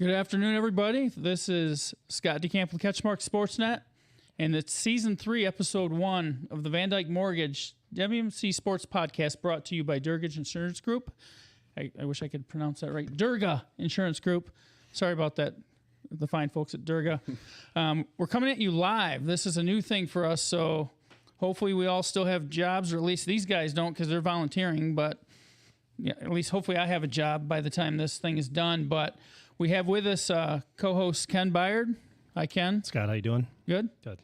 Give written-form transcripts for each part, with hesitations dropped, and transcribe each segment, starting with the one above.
Good afternoon, everybody. This is Scott DeCamp with CatchMark SportsNet, and it's Season 3, Episode 1 of the Van Dyke Mortgage WMC Sports Podcast, brought to you by Durga Insurance Group. I wish I could pronounce that right. Durga Insurance Group. Sorry about that, the fine folks at Durga. We're coming at you live. This is a new thing for us, so hopefully we all still have jobs, or at least these guys don't because they're volunteering, but yeah, at least hopefully I have a job by the time this thing is done. But we have with us co-host Ken Byard. Hi, Ken. Scott, how you doing? Good. Good.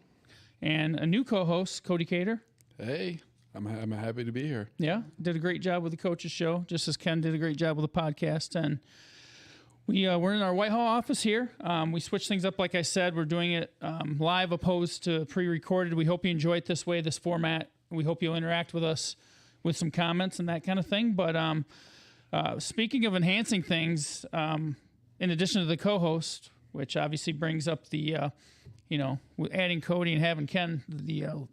And a new co-host, Cody Cater. Hey, I'm happy to be here. Yeah, did a great job with the Coaches Show, just as Ken did a great job with the podcast. And we're in our Whitehall office here. We switched things up, like I said. We're doing it live opposed to pre-recorded. We hope you enjoy it this way, this format. We hope you'll interact with us with some comments and that kind of thing. But speaking of enhancing things, in addition to the co-host, which obviously brings up the, with adding Cody and having Ken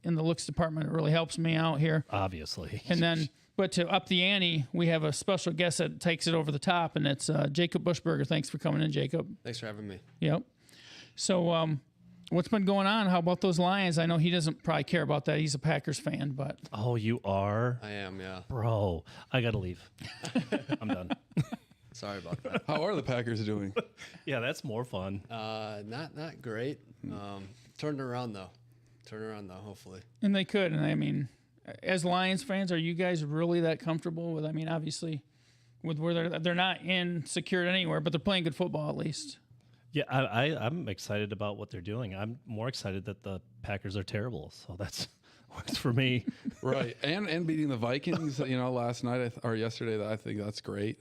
in the looks department, it really helps me out here. Obviously. And then, but to up the ante, we have a special guest that takes it over the top, and it's Jacob Buchberger. Thanks for coming in, Jacob. Thanks for having me. Yep. So what's been going on? How about those Lions? I know he doesn't probably care about that. He's a Packers fan, but. Oh, you are? I am, yeah. Bro, I got to leave. I'm done. Sorry about that. How are the Packers doing? Yeah, that's more fun. Not great. Turned around though, hopefully. And they could. And I mean, as Lions fans, are you guys really that comfortable with, obviously, with where they're not secured anywhere, but they're playing good football at least? Yeah, I'm excited about what they're doing. I'm more excited that the Packers are terrible. So that's works for me. Right. And beating the Vikings, last night or yesterday, I think that's great.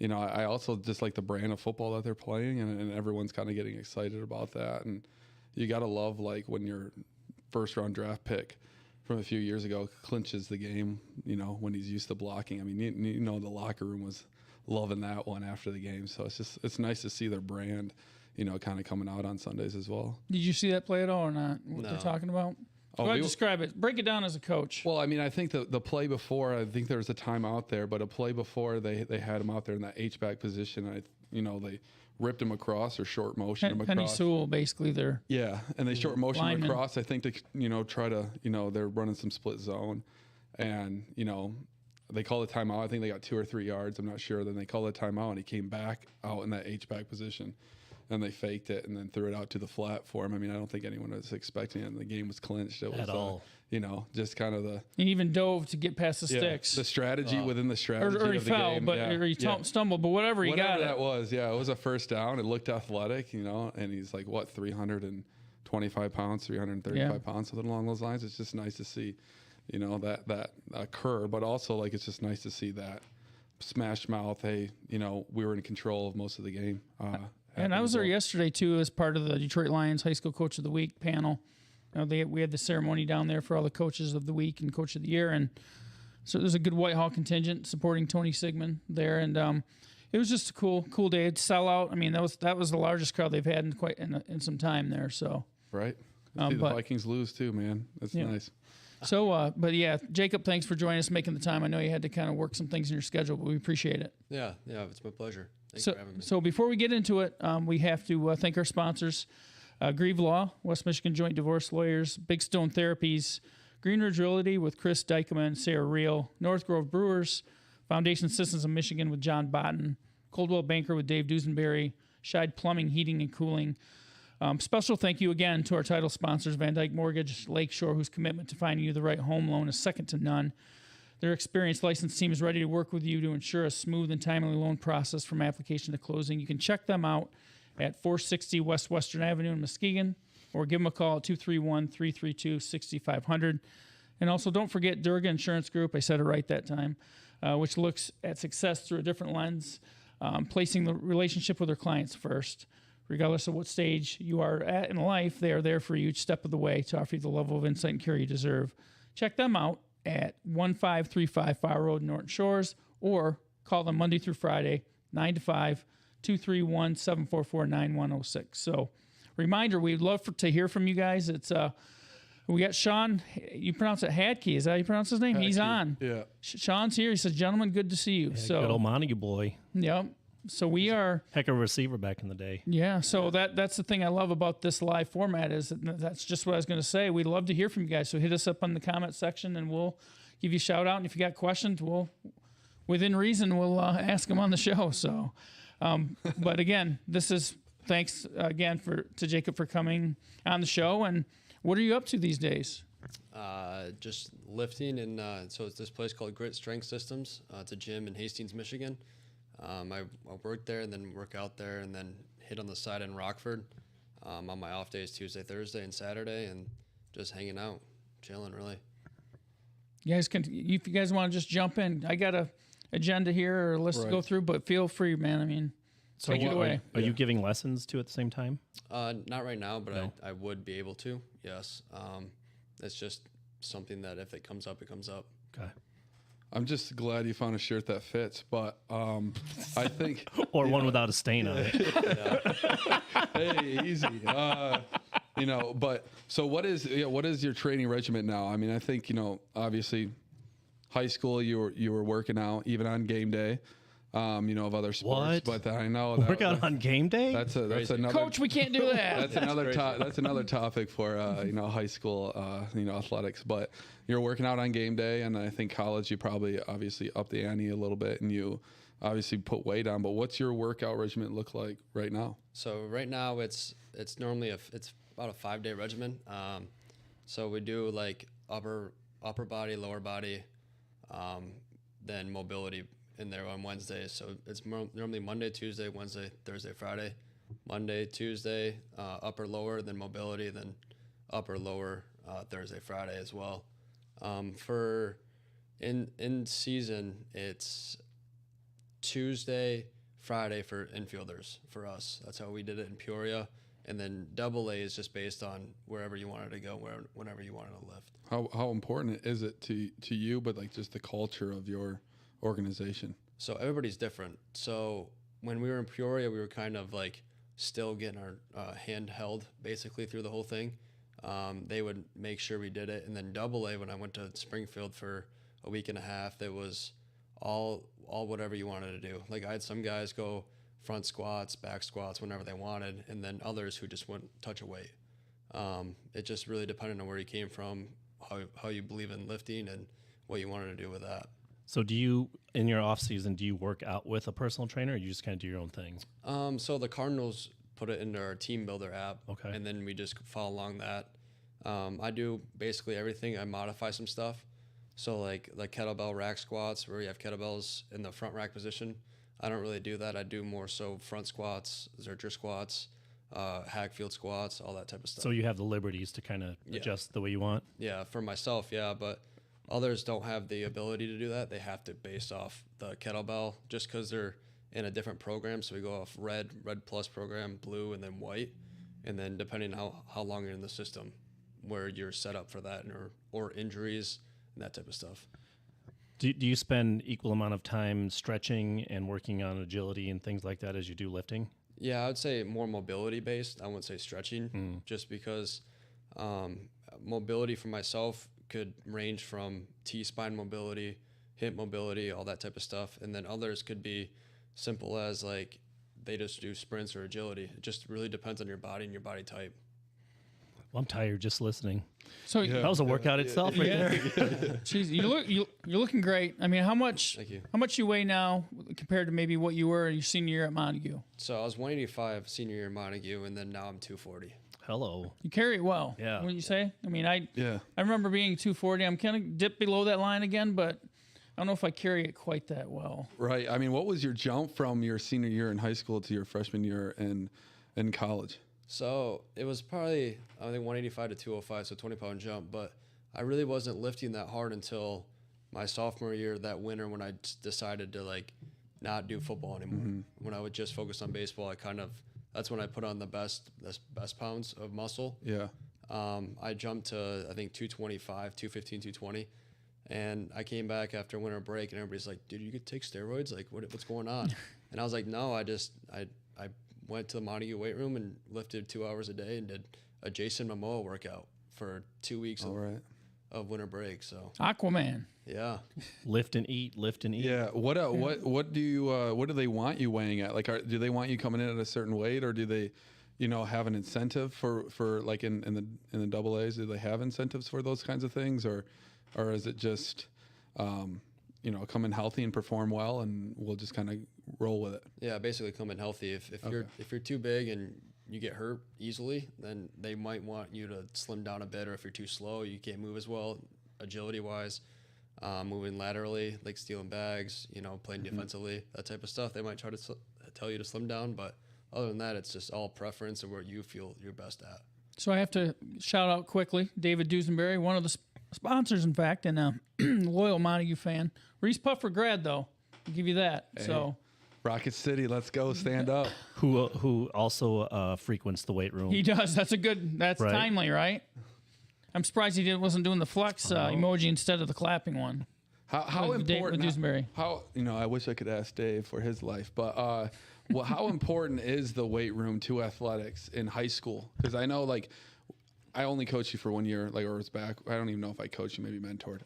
I also just like the brand of football that they're playing, and everyone's kind of getting excited about that. And you got to love, like, when your first-round draft pick from a few years ago clinches the game, when he's used to blocking. I mean, the locker room was loving that one after the game. So it's nice to see their brand, kind of coming out on Sundays as well. Did you see that play at all or not? What they're talking about? Go ahead, describe it. Break it down as a coach. Well, I think the play before, I think there was a timeout there, but a play before they had him out there in that H-back position. They ripped him across or short motion him across. Penny Sewell, basically, there. Yeah, and they short motion him lineman across. I think to try to they're running some split zone, and they called a timeout. I think they got 2 or 3 yards. I'm not sure. Then they called a timeout, and he came back out in that H-back position. And they faked it and then threw it out to the flat for him. I don't think anyone was expecting it. And the game was clinched. It was, at all. Just kind of the. He even dove to get past the sticks. The strategy within the strategy or he of the fell, game. Or he stumbled, but whatever he got. That was, it was a first down. It looked athletic, and he's like, 325 pounds, 335 pounds, something along those lines. It's just nice to see, that occur. But also, it's just nice to see that smash mouth. Hey, we were in control of most of the game. And I was there yesterday, too, as part of the Detroit Lions High School Coach of the Week panel. We had the ceremony down there for all the coaches of the week and coach of the year. And so there's a good Whitehall contingent supporting Tony Sigmund there. And it was just a cool day. It'd sell out. That was the largest crowd they've had in some time there. So right. See the Vikings lose, too, man. That's nice. So, Jacob, thanks for joining us, making the time. I know you had to kind of work some things in your schedule, but we appreciate it. Yeah, it's my pleasure. Thanks for having me. So before we get into it, we have to thank our sponsors, Grieve Law, West Michigan Joint Divorce Lawyers, Big Stone Therapies, Green Ridge Realty with Chris Dykeman and Sarah Reel, North Grove Brewers, Foundation Systems of Michigan with John Botten, Coldwell Banker with Dave Duesenberry, Scheid Plumbing, Heating, and Cooling. Special thank you again to our title sponsors, Van Dyke Mortgage, Lakeshore, whose commitment to finding you the right home loan is second to none. Their experienced licensed team is ready to work with you to ensure a smooth and timely loan process from application to closing. You can check them out at 460 West Western Avenue in Muskegon, or give them a call at 231-332-6500. And also don't forget Durga Insurance Group, I said it right that time, which looks at success through a different lens, placing the relationship with their clients first. Regardless of what stage you are at in life, they are there for you each step of the way to offer you the level of insight and care you deserve. Check them out at 1535 Fire Road, Norton Shores, or call them Monday through Friday, 9 to 5, 231-744-9106. So, reminder, we'd love to hear from you guys. It's we got Sean. You pronounce it Hadke. Is that how you pronounce his name? Hadke. He's on. Yeah. Sean's here. He says, "Gentlemen, good to see you." Yeah, good old Montague boy. Yep. So we are. Heck of a receiver back in the day. Yeah, so that's the thing I love about this live format is that's just what I was going to say. We'd love to hear from you guys. So hit us up on the comment section, and we'll give you a shout out. And if you got questions, we'll, within reason, we'll ask them on the show. So, but again, thanks again to Jacob for coming on the show. And what are you up to these days? Just lifting, and so it's this place called Grit Strength Systems. It's a gym in Hastings, Michigan. I work there and then work out there and then hit on the side in Rockford on my off days, Tuesday, Thursday, and Saturday, and just hanging out, chilling, really. You guys if you guys want to just jump in, I got a agenda here or a list to go through, but feel free, man. I mean, so take it away. Are you giving lessons too at the same time? Not right now, but No. I would be able to, yes. It's just something that if it comes up, it comes up. Okay. I'm just glad you found a shirt that fits, but I think Or one without a stain on it. hey, easy. But so what is your training regimen now? I mean, I think obviously, high school you were working out even on game day, of other sports. What? But I know Work out on game day? that's another Coach, we can't do that. that's another that's another topic for high school athletics. But you're working out on game day, and I think college you probably obviously up the ante a little bit, and you obviously put weight on. But what's your workout regimen look like right now? So right now it's normally it's about a 5-day regimen. So we do like upper body, lower body, then mobility in there on Wednesdays. So it's normally Monday, Tuesday, Wednesday, Thursday, Friday. Monday, Tuesday, upper, lower, then mobility, then upper, lower, Thursday, Friday as well. For in season, it's Tuesday, Friday for infielders for us. That's how we did it in Peoria. And then AA is just based on wherever you wanted to go, whenever you wanted to lift. How important is it to you, but like just the culture of your organization? So everybody's different. So when we were in Peoria, we were kind of like still getting our hand held basically through the whole thing. They would make sure we did it. And then AA, when I went to Springfield for a week and a half, it was all whatever you wanted to do. Like I had some guys go front squats, back squats, whenever they wanted, and then others who just wouldn't touch a weight. It just really depended on where you came from, how you believe in lifting, and what you wanted to do with that. So do you, in your off season, do you work out with a personal trainer, or you just kind of do your own thing? So the Cardinals put it into our Team Builder app, Okay. and then we just follow along that. I do basically everything. I modify some stuff. So like kettlebell rack squats, where you have kettlebells in the front rack position. I don't really do that. I do more so front squats, Zercher squats, Hackfield squats, all that type of stuff. So you have the liberties to kind of adjust the way you want? Yeah, for myself, yeah, but others don't have the ability to do that. They have to base off the kettlebell just because they're in a different program. So we go off red plus program, blue, and then white. And then depending on how long you're in the system, where you're set up for that, or injuries and that type of stuff. Do you spend equal amount of time stretching and working on agility and things like that as you do lifting? Yeah, I would say more mobility based. I wouldn't say stretching, just because mobility for myself could range from T-spine mobility, hip mobility, all that type of stuff. And then others could be simple as like they just do sprints or agility. It just really depends on your body and your body type. Well, I'm tired just listening. So That was a workout itself right there. Jeez, you're looking great. I mean, how much Thank you. how much you weigh now compared to maybe what you were your senior year at Montague? So I was 185 senior year in Montague, and then now I'm 240. Hello. You carry it well. Yeah. Wouldn't you say? I mean, I Yeah. remember being 240. I'm kind of dipped below that line again, but I don't know if I carry it quite that well. Right. I mean, what was your jump from your senior year in high school to your freshman year in college? So it was probably, I think 185 to 205, so 20-pound jump. But I really wasn't lifting that hard until my sophomore year, that winter, when I decided to like not do football anymore. When I would just focus on baseball, that's when I put on the best pounds of muscle. Yeah. I jumped to, I think, 225, 215, 220. And I came back after winter break, and everybody's like, dude, you could take steroids? Like, what's going on? And I was like, no, I went to the Montague weight room and lifted 2 hours a day and did a Jason Momoa workout for 2 weeks All right. of winter break. So Aquaman. yeah, Lift and eat, lift and eat. Yeah. What do you what do they want you weighing at? Like, do they want you coming in at a certain weight, or do they, have an incentive for like in the double A's? Do they have incentives for those kinds of things, or is it just come in healthy and perform well, and we'll just kind of roll with it? yeah, basically come in healthy. If you're too big and you get hurt easily, then they might want you to slim down a bit, or if you're too slow, you can't move as well, agility wise. Moving laterally, like stealing bags, playing defensively, that type of stuff. They might try to tell you to slim down, but other than that, it's just all preference and where you feel you're best at. So I have to shout out quickly David Dusenberry, one of the sponsors, in fact, and a loyal Montague fan. Reese Puffer grad, though. I'll give you that. Hey, so Rocket City, let's go, stand up. Who also frequents the weight room. he does. That's right. Timely, right? I'm surprised he wasn't doing the flex emoji instead of the clapping one. How important? Dewsbury. How I wish I could ask Dave for his life, but how important is the weight room to athletics in high school? Because I know, like, I only coached you for 1 year, like, or it's back. I don't even know if I coached you, maybe mentored.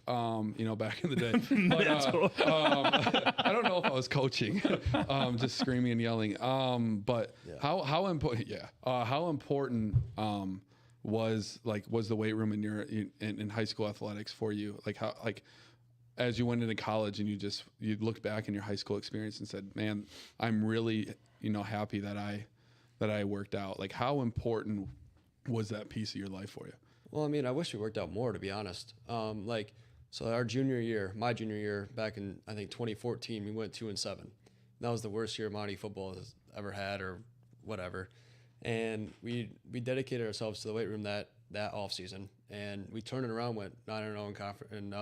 Back in the day. But, I don't know if I was coaching, just screaming and yelling. But yeah. How important? Yeah. How important? Was the weight room in high school athletics for you? As you went into college and you looked back in your high school experience and said, man, I'm really happy that I worked out. Like, how important was that piece of your life for you? Well, I mean, I wish we worked out more, to be honest. So our my junior year back in, I think 2014, we went 2-7. That was the worst year Monty football has ever had, or whatever. And we dedicated ourselves to the weight room that off season, and we turned it around, went 9-0 in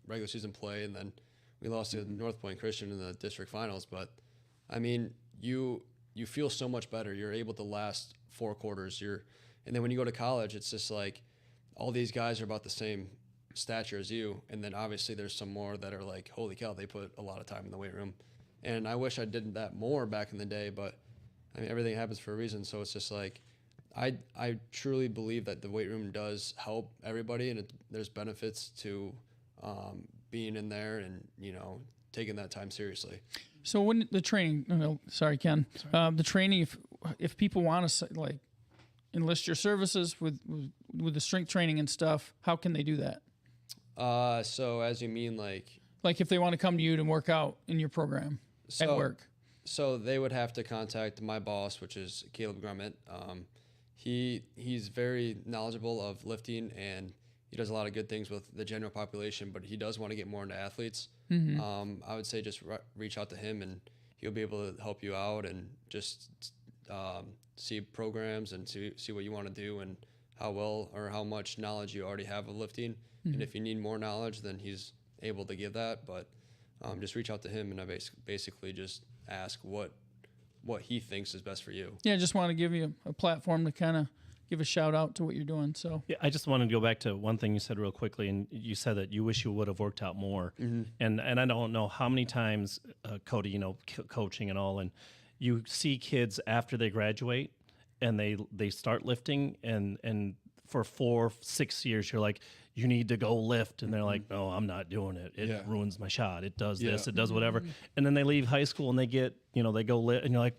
regular season play, and then we lost to North Point Christian in the district finals. But I mean, you feel so much better. You're able to last 4 quarters. And then when you go to college, it's just like all these guys are about the same stature as you, and then obviously there's some more that are like, holy cow, they put a lot of time in the weight room. And I wish I did that more back in the day, but I mean, everything happens for a reason. So it's just like, I truly believe that the weight room does help everybody, and there's benefits to being in there and, taking that time seriously. So when the training, sorry, Ken, the training, if people want to enlist your services with the strength training and stuff, how can they do that? So as you mean, like if they want to come to you to work out in your program at work. So they would have to contact my boss, which is Caleb Grummett. He's very knowledgeable of lifting, and he does a lot of good things with the general population, but he does want to get more into athletes. Mm-hmm. I would say just reach out to him, and he'll be able to help you out and just see programs and see what you want to do and how well or how much knowledge you already have of lifting. Mm-hmm. And if you need more knowledge, then he's able to give that. But just reach out to him, and I basically just ask what he thinks is best for you. Yeah, I just want to give you a platform to kind of give a shout out to what you're doing. So yeah, I just wanted to go back to one thing you said real quickly, and you said that you wish you would have worked out more. Mm-hmm. And I don't know how many times, Cody, coaching and all, and you see kids after they graduate and they start lifting, and for 4-6 years you're like, you need to go lift, and they're like, no, I'm not doing it. It ruins my shot. It does this. It does whatever. And then they leave high school and they get, they go lift, and you're like,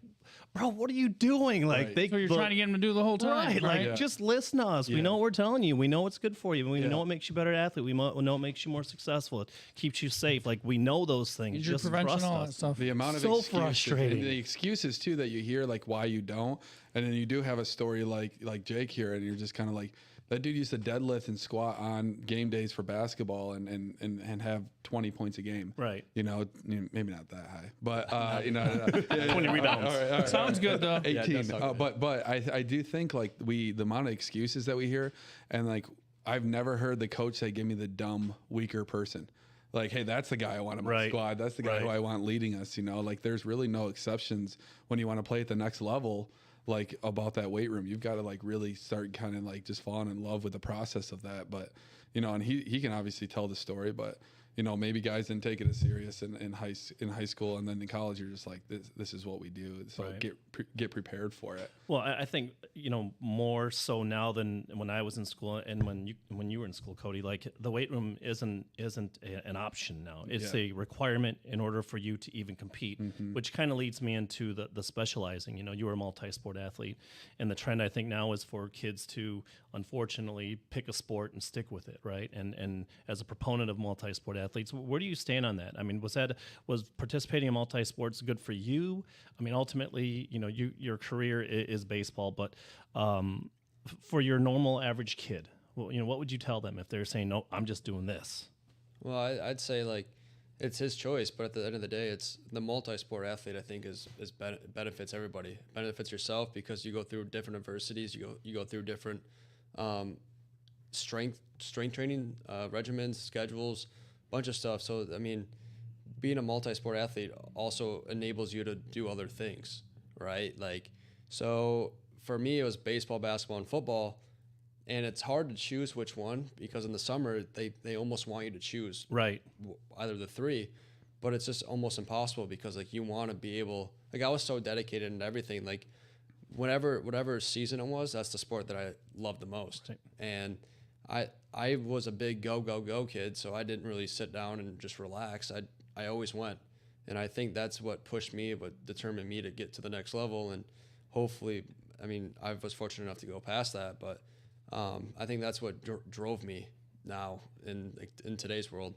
bro, what are you doing? Like, so you're trying to get them to do the whole time, right? Just listen to us. We know what we're telling you. We know what's good for you. We know what makes you a better athlete. We know what makes you more successful. It keeps you safe. Like, we know those things. Injury prevention, all that stuff. The amount of excuses, frustrating. And the excuses too that you hear, like why you don't, and then you do have a story like Jake here, and you're just kind of like, that dude used to deadlift and squat on game days for basketball and have 20 points a game. Right. Maybe not that high, but 20 rebounds. All right. Sounds good though. 18. But I do think the amount of excuses that we hear, and like I've never heard the coach say, "Give me the dumb, weaker person." Like, hey, that's the guy I want in my squad. That's the guy who I want leading us. Like, there's really no exceptions when you want to play at the next level. Like, about that weight room, you've got to really start kind of just falling in love with the process of that. But and he can obviously tell the story, but maybe guys didn't take it as serious in high school, and then in college you're just like, this is what we do. So Right. get prepared for it. Well, I think more so now than when I was in school, and when you were in school, Cody. Like the weight room isn't an option now; it's a requirement in order for you to even compete. Which kind of leads me into the specializing. You were a multi-sport athlete, and the trend I think now is for kids to unfortunately pick a sport and stick with it, right? And as a proponent of multi-sport athletes, where do you stand on that? I mean, was participating in multi-sports good for you? I mean, ultimately, your career is baseball, but for your normal average kid, well, what would you tell them if they're saying, no, I'm just doing this? Well, I'd say like it's his choice, but at the end of the day, it's the multi-sport athlete. I think is benefits everybody. Benefits yourself because you go through different adversities. You go through different strength training regimens, schedules, bunch of stuff. So I mean, being a multi-sport athlete also enables you to do other things, right? Like, so for me, it was baseball, basketball, and football. And it's hard to choose which one because in the summer, they almost want you to choose Right. either the three, but it's just almost impossible because like you want to be able, like I was so dedicated and everything, like whatever season it was, that's the sport that I loved the most. Right. And I was a big go kid, so I didn't really sit down and just relax. I always went. And I think that's what pushed me, what determined me to get to the next level. And hopefully, I mean, I was fortunate enough to go past that, but I think that's what drove me now in today's world.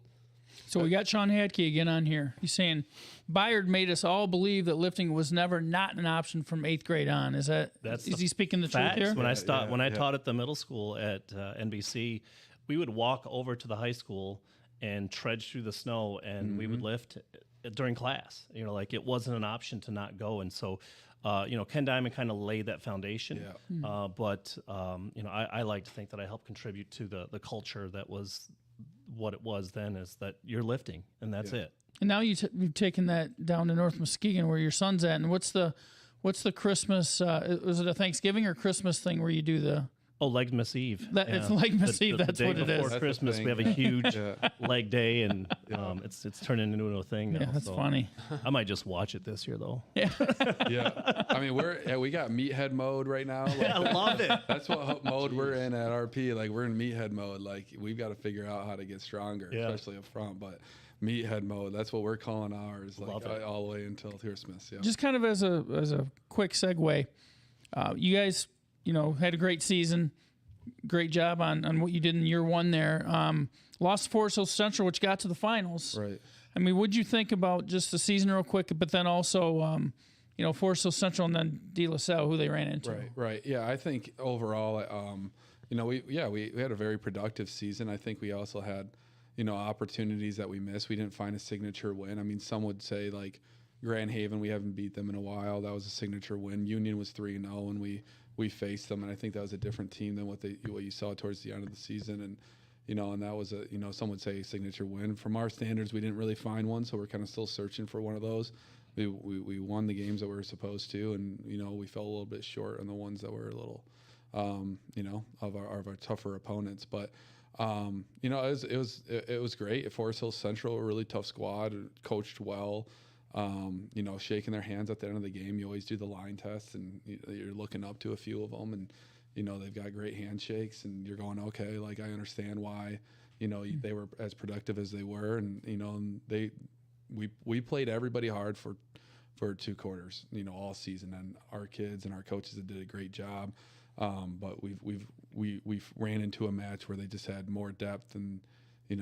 So we got Sean Hadke again on here. He's saying Byard made us all believe that lifting was never not an option from 8th grade on. Is he speaking the truth Facts. here? When I taught at the middle school at NBC, we would walk over to the high school and trudge through the snow, and we would lift during class. Like it wasn't an option to not go, and so. Ken Diamond kind of laid that foundation, but I like to think that I helped contribute to the culture that was what it was then, is that you're lifting and that's it. And now you've taken that down to North Muskegon where your son's at. And what's the Christmas? Was it a Thanksgiving or Christmas thing where you do the? Oh, Legmas Eve. It's Legmas Eve. That's the day what it is. Before Christmas, we have a huge leg day, and it's turning into a thing now. Yeah, that's funny. I might just watch it this year, though. Yeah. I mean, we got meathead mode right now. Like, I love it. that's what mode we're in at RP. Like we're in meathead mode. Like we've got to figure out how to get stronger, especially up front. But meathead mode, that's what we're calling ours. Like all the way until Christmas. Yeah. Just kind of as a quick segue, you guys, had a great season. Great job on what you did in year one there. Lost to Forest Hill Central, which got to the finals. Right. I mean, what'd you think about just the season real quick, but then also, Forest Hill Central and then De La Salle, who they ran into? Right. Yeah, I think overall, we had a very productive season. I think we also had, opportunities that we missed. We didn't find a signature win. I mean, some would say like Grand Haven, we haven't beat them in a while. That was a signature win. Union was 3-0, and we faced them, and I think that was a different team than what you saw towards the end of the season, and and that was some would say a signature win. From our standards, we didn't really find one, so we're kind of still searching for one of those. We won the games that we were supposed to, and we fell a little bit short on the ones that were a little, of our tougher opponents. But it was great. Forest Hill Central, a really tough squad, coached well. Shaking their hands at the end of the game. You always do the line tests, and you're looking up to a few of them, and they've got great handshakes, and you're going, okay, like I understand why they were as productive as they were, and we played everybody hard for 2 quarters, all season, and our kids and our coaches did a great job. But we've ran into a match where they just had more depth and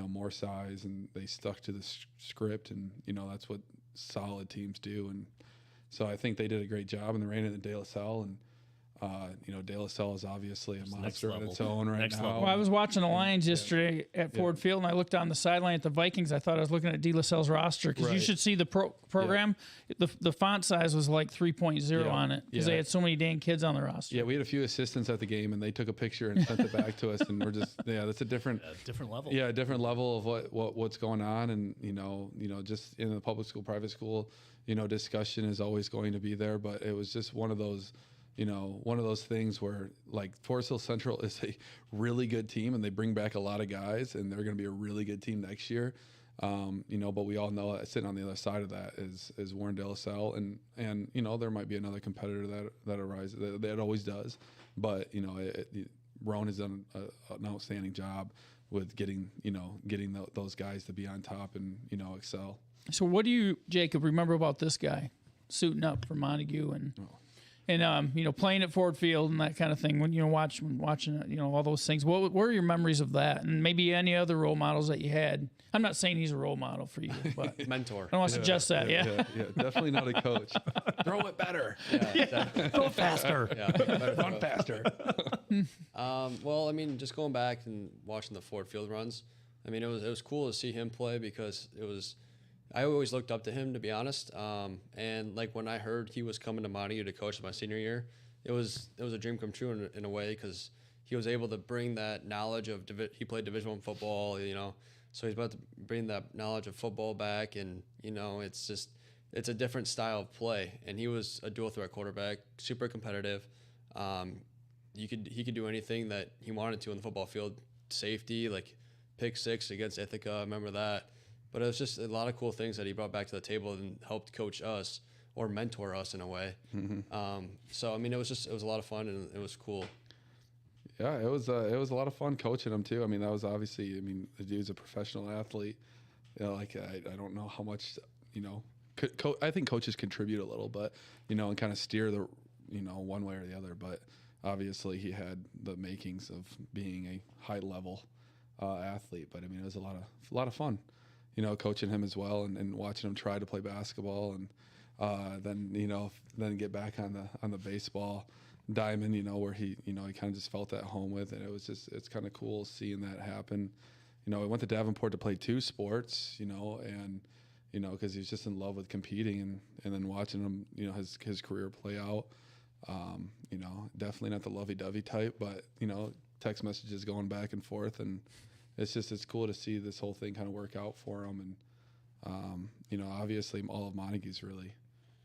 more size, and they stuck to the script, and that's what solid teams do. And so I think they did a great job, and they ran into De La Salle, and De La Salle is obviously a monster in its own right now. Well, I was watching the Lions yesterday at Ford Field, and I looked on the sideline at the Vikings. I thought I was looking at De La Salle's roster, because you should see the program. The font size was like 3.0 on it, because they had so many dang kids on the roster. Yeah, we had a few assistants at the game, and they took a picture and sent it back to us, and we're just that's a different level. Yeah, a different level of what's going on, and just in the public school, private school, discussion is always going to be there, but it was just one of those things where, like, Forest Hill Central is a really good team, and they bring back a lot of guys, and they're going to be a really good team next year. You know, but we all know that sitting on the other side of that is Warren De La Salle, and you know, there might be another competitor that arises that always does, but you know, Roan has done an outstanding job with getting those guys to be on top and, you know, excel. So what do you, Jacob, remember about this guy suiting up for Montague and you know, playing at Ford Field and that kind of thing? When you know watching you know, all those things, what were your memories of that, and maybe any other role models that you had? I'm not saying he's a role model for you, but mentor. I don't want to suggest that. Yeah. Definitely not a coach. Throw it better. Go faster. Run faster. Well, I mean, just going back and watching the Ford Field runs, I mean, it was cool to see him play because I always looked up to him, to be honest. And like when I heard he was coming to Montague to coach my senior year, it was a dream come true in a way, because he was able to bring that knowledge of he played Division I football, you know, so he's about to bring that knowledge of football back, and you know, it's a different style of play. And he was a dual threat quarterback, super competitive. He could do anything that he wanted to on the football field. Safety, like pick 6 against Ithaca, I remember that. But it was just a lot of cool things that he brought back to the table and helped coach us or mentor us in a way. So I mean, it was a lot of fun, and it was cool. Yeah, it was a lot of fun coaching him too. I mean, that was obviously, I mean, the dude's a professional athlete. You know, like I don't know how much, you know, I think coaches contribute a little, but you know, and kind of steer the, you know, one way or the other. But obviously, he had the makings of being a high level athlete. But I mean, it was a lot of fun, you know, coaching him as well, and watching him try to play basketball, and then get back on the baseball diamond, you know, where he kind of just felt at home with, and it's kind of cool seeing that happen. You know, I went to Davenport to play 2 sports, you know, and you know, because he's just in love with competing, and then watching him, you know, his career play out. You know, definitely not the lovey-dovey type, but you know, text messages going back and forth, and it's cool to see this whole thing kind of work out for him. And you know, obviously all of Montague's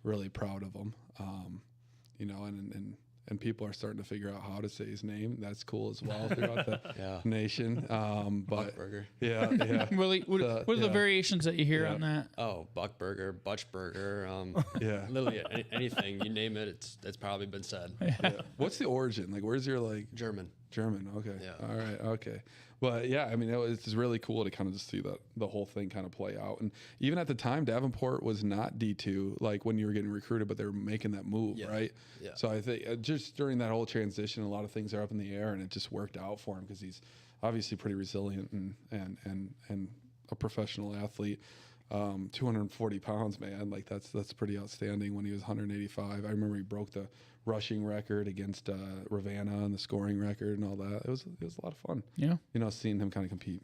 really proud of him. You know, and people are starting to figure out how to say his name. That's cool as well throughout the nation. But Buchberger. Yeah. Really, what are the variations that you hear on that? Oh, Buchberger, Buchberger. Yeah. Literally anything you name it, it's probably been said. Yeah. What's the origin? Like, where's your German? Okay. Yeah. All right. Okay. But yeah, I mean, it's really cool to kind of just see the whole thing kind of play out. And even at the time, Davenport was not D2, like when you were getting recruited, but they were making that move, right? Yeah. So I think just during that whole transition, a lot of things are up in the air, and it just worked out for him because he's obviously pretty resilient and a professional athlete. 240 pounds, man. Like that's pretty outstanding. When he was 185, I remember he broke the rushing record against Ravenna and the scoring record and all that. It was a lot of fun. Yeah, you know, seeing him kind of compete.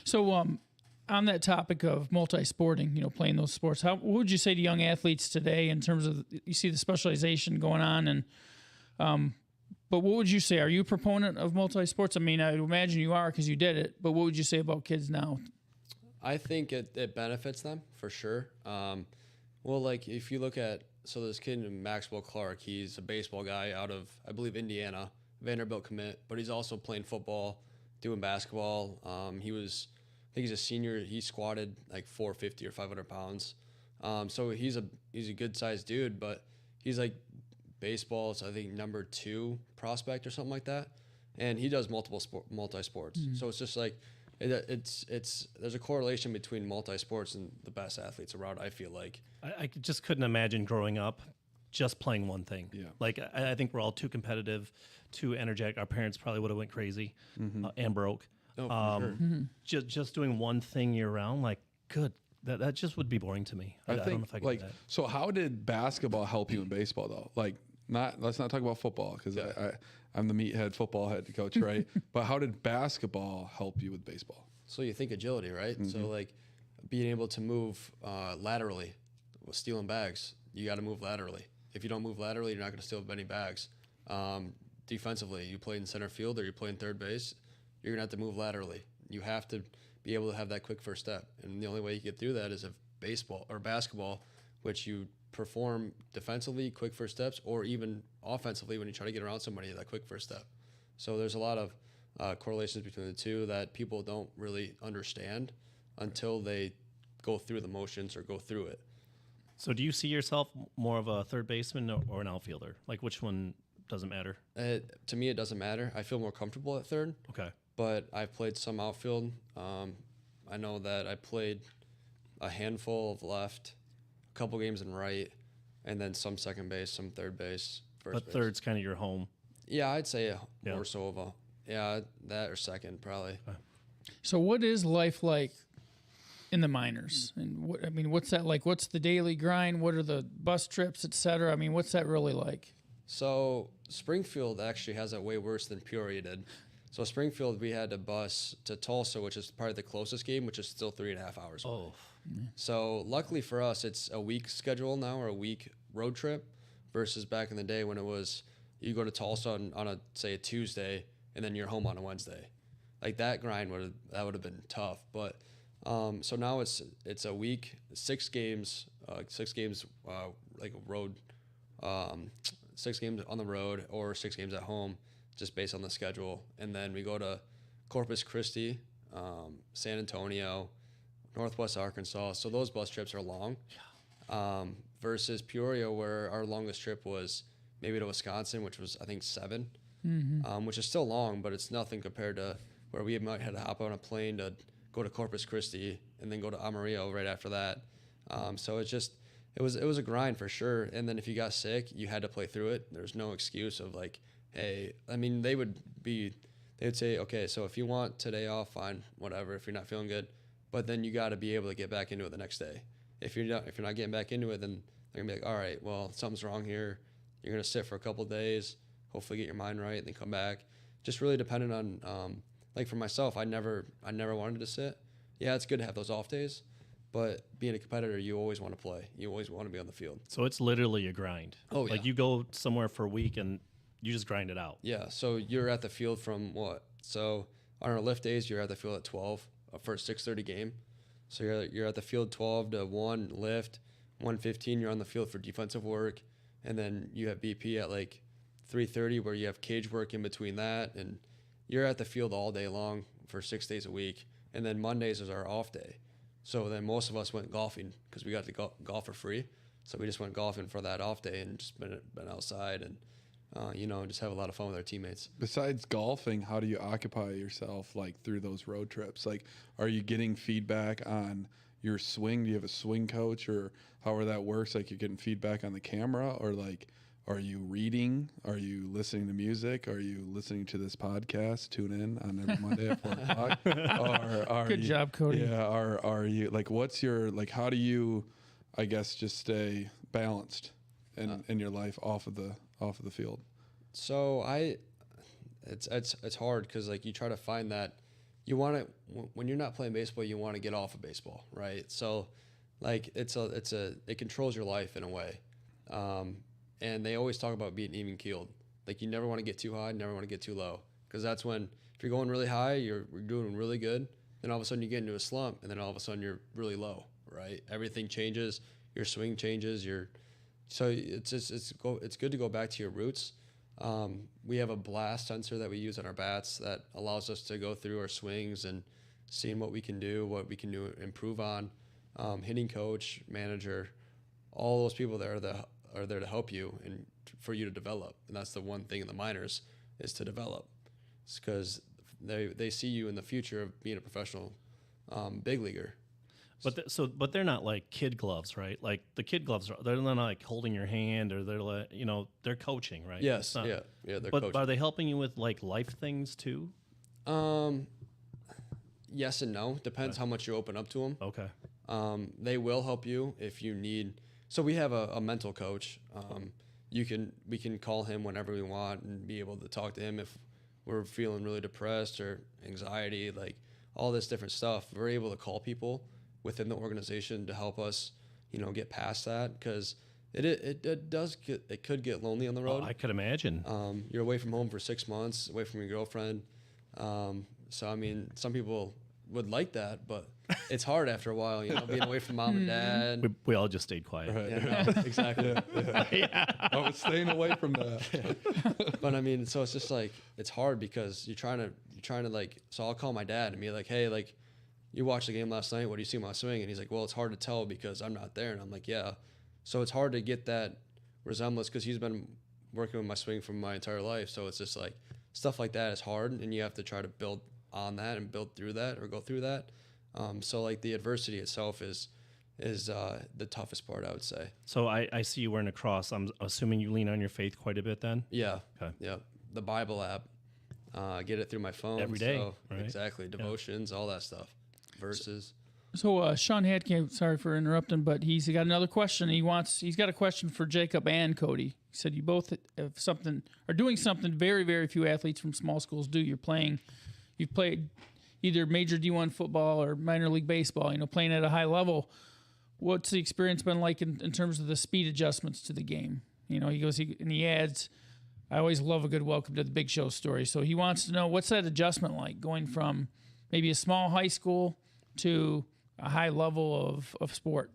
So, on that topic of multi-sporting, you know, playing those sports, what would you say to young athletes today in terms of, you see the specialization going on, and but what would you say? Are you a proponent of multi-sports? I mean, I would imagine you are because you did it. But what would you say about kids now? I think it benefits them for sure. Well, like if you look at, so this kid Maxwell Clark, he's a baseball guy out of, I believe, Indiana, Vanderbilt commit, but he's also playing football, doing basketball. I think he's a senior. He squatted like 450 or 500 pounds. So he's a good sized dude, but he's like baseball, so I think number 2 prospect or something like that. And he does multi-sports. Mm-hmm. So it's just like, there's a correlation between multi-sports and the best athletes around, I feel like. I just couldn't imagine growing up just playing one thing. Yeah. Like, I think we're all too competitive, too energetic. Our parents probably would have went crazy and broke. Oh, for sure. Just doing one thing year round, like, good. That just would be boring to me. I don't know if I could do that. So how did basketball help you in baseball, though? Like, let's not talk about football, because I'm the meathead football head coach, right? But how did basketball help you with baseball? So you think agility, right? Mm-hmm. So like being able to move laterally with stealing bags, you got to move laterally. If you don't move laterally, you're not going to steal any bags. Defensively, you play in center field or you play in third base, you're going to have to move laterally. You have to be able to have that quick first step. And the only way you get through that is if baseball or basketball, which you perform defensively, quick first steps, or even offensively when you try to get around somebody, that quick first step. So there's a lot of correlations between the two that people don't really understand. until they go through the motions or go through it. So do you see yourself more of a third baseman or an outfielder? Like which one doesn't matter? To me, it doesn't matter. I feel more comfortable at third. Okay. But I've played some outfield. I know that I played a handful of left, a couple games in right, and then some second base, some third base, first base. Third's kind of your home. Yeah, I'd say more so of that or second probably. So what is life like in the minors? And what's that like? What's the daily grind? What are the bus trips, et cetera? I mean, what's that really like? So Springfield actually has it way worse than Peoria did. So Springfield, we had to bus to Tulsa, which is probably the closest game, which is still 3.5 hours away. Oh. So luckily for us, it's a week schedule now, or a week road trip, versus back in the day when it was you go to Tulsa on a Tuesday and then you're home on a Wednesday. Like that grind would have been tough. But so now it's a week, 6 games, like a road, 6 games on the road or 6 games at home, just based on the schedule. And then we go to Corpus Christi, San Antonio, Northwest Arkansas. So those bus trips are long, versus Peoria, where our longest trip was maybe to Wisconsin, which was, I think, 7, which is still long, but it's nothing compared to where we might have to hop on a plane to go to Corpus Christi and then go to Amarillo right after that. So it was a grind for sure. And then if you got sick, you had to play through it. There's no excuse of like, hey, I mean, they would say, okay, so if you want today off, fine, whatever, if you're not feeling good, but then you got to be able to get back into it the next day. If you're not getting back into it, then they're gonna be like, all right, well, something's wrong here. You're gonna sit for a couple of days, hopefully get your mind right, and then come back. Just really dependent on, like for myself, I never wanted to sit. Yeah, it's good to have those off days, but being a competitor, you always want to play. You always want to be on the field. So it's literally a grind. Oh, yeah. Like you go somewhere for a week and you just grind it out. Yeah, so you're at the field from what? So on our lift days, you're at the field at 12 for a 6:30 game. So you're at the field 12 to 1 lift, 1:15 you're on the field for defensive work, and then you have BP at like 3:30 where you have cage work in between that, and you're at the field all day long for 6 days a week. And then Mondays is our off day. So then most of us went golfing because we got to golf for free. So we just went golfing for that off day and just been outside and just have a lot of fun with our teammates. Besides golfing, how do you occupy yourself like through those road trips? Like, are you getting feedback on your swing? Do you have a swing coach or however that works? Like you're getting feedback on the camera, or like, are you reading? Are you listening to music? Are you listening to this podcast? Tune in on every Monday at 4 o'clock. Good job, Cody. Yeah. Are you like, what's your, like, how do you, I guess, just stay balanced in your life off of the field? So it's hard because like you try to find that you want to, when you're not playing baseball, you want to get off of baseball, right? So like it controls your life in a way. And they always talk about being even keeled. Like you never want to get too high, never want to get too low, because that's when if you're going really high, you're doing really good. Then all of a sudden you get into a slump, and then all of a sudden you're really low, right? Everything changes, your swing changes, so it's good to go back to your roots. We have a blast sensor that we use on our bats that allows us to go through our swings and seeing what we can do, improve on. Hitting coach, manager, all those people there are there to help you and for you to develop. And that's the one thing in the minors is to develop. It's because they see you in the future of being a professional big leaguer. But they're not like kid gloves, right? Like the kid gloves they're not like holding your hand, or they're like, they're coaching, right? Yes, they're coaching. But are they helping you with like life things too? Yes and no. Depends how much you open up to them. Okay. They will help you if you need. So we have a mental coach. We can call him whenever we want and be able to talk to him if we're feeling really depressed or anxiety, like all this different stuff. We're able to call people within the organization to help us, get past that, because it could get lonely on the road. Oh, I could imagine. You're away from home for 6 months, away from your girlfriend. So I mean, some people would like that, but it's hard after a while, being away from mom and dad. We all just stayed quiet. Right. Yeah, exactly. Yeah. I was staying away from that. But I mean, so it's just like it's hard because you're trying to like. So I'll call my dad and be like, hey, like, you watched the game last night. What do you see my swing? And he's like, well, it's hard to tell because I'm not there. And I'm like, yeah. So it's hard to get that resemblance because he's been working with my swing for my entire life. So it's just like stuff like that is hard, and you have to try to build on that and build through that or go through that. So like the adversity itself is the toughest part, I would say. So I see you wearing a cross. I'm assuming you lean on your faith quite a bit then? Yeah. Okay. Yeah. The Bible app. Get it through my phone. Every day, So, right? Exactly. Devotions, all that stuff. Verses. So Sean Hadkin, sorry for interrupting, but he's got another question. He's got a question for Jacob and Cody. He said you both are doing something very, very few athletes from small schools do. You've played either major D1 football or minor league baseball, playing at a high level. What's the experience been like in terms of the speed adjustments to the game? He goes, and he adds, I always love a good welcome to the big show story. So he wants to know, what's that adjustment like going from maybe a small high school to a high level of sport?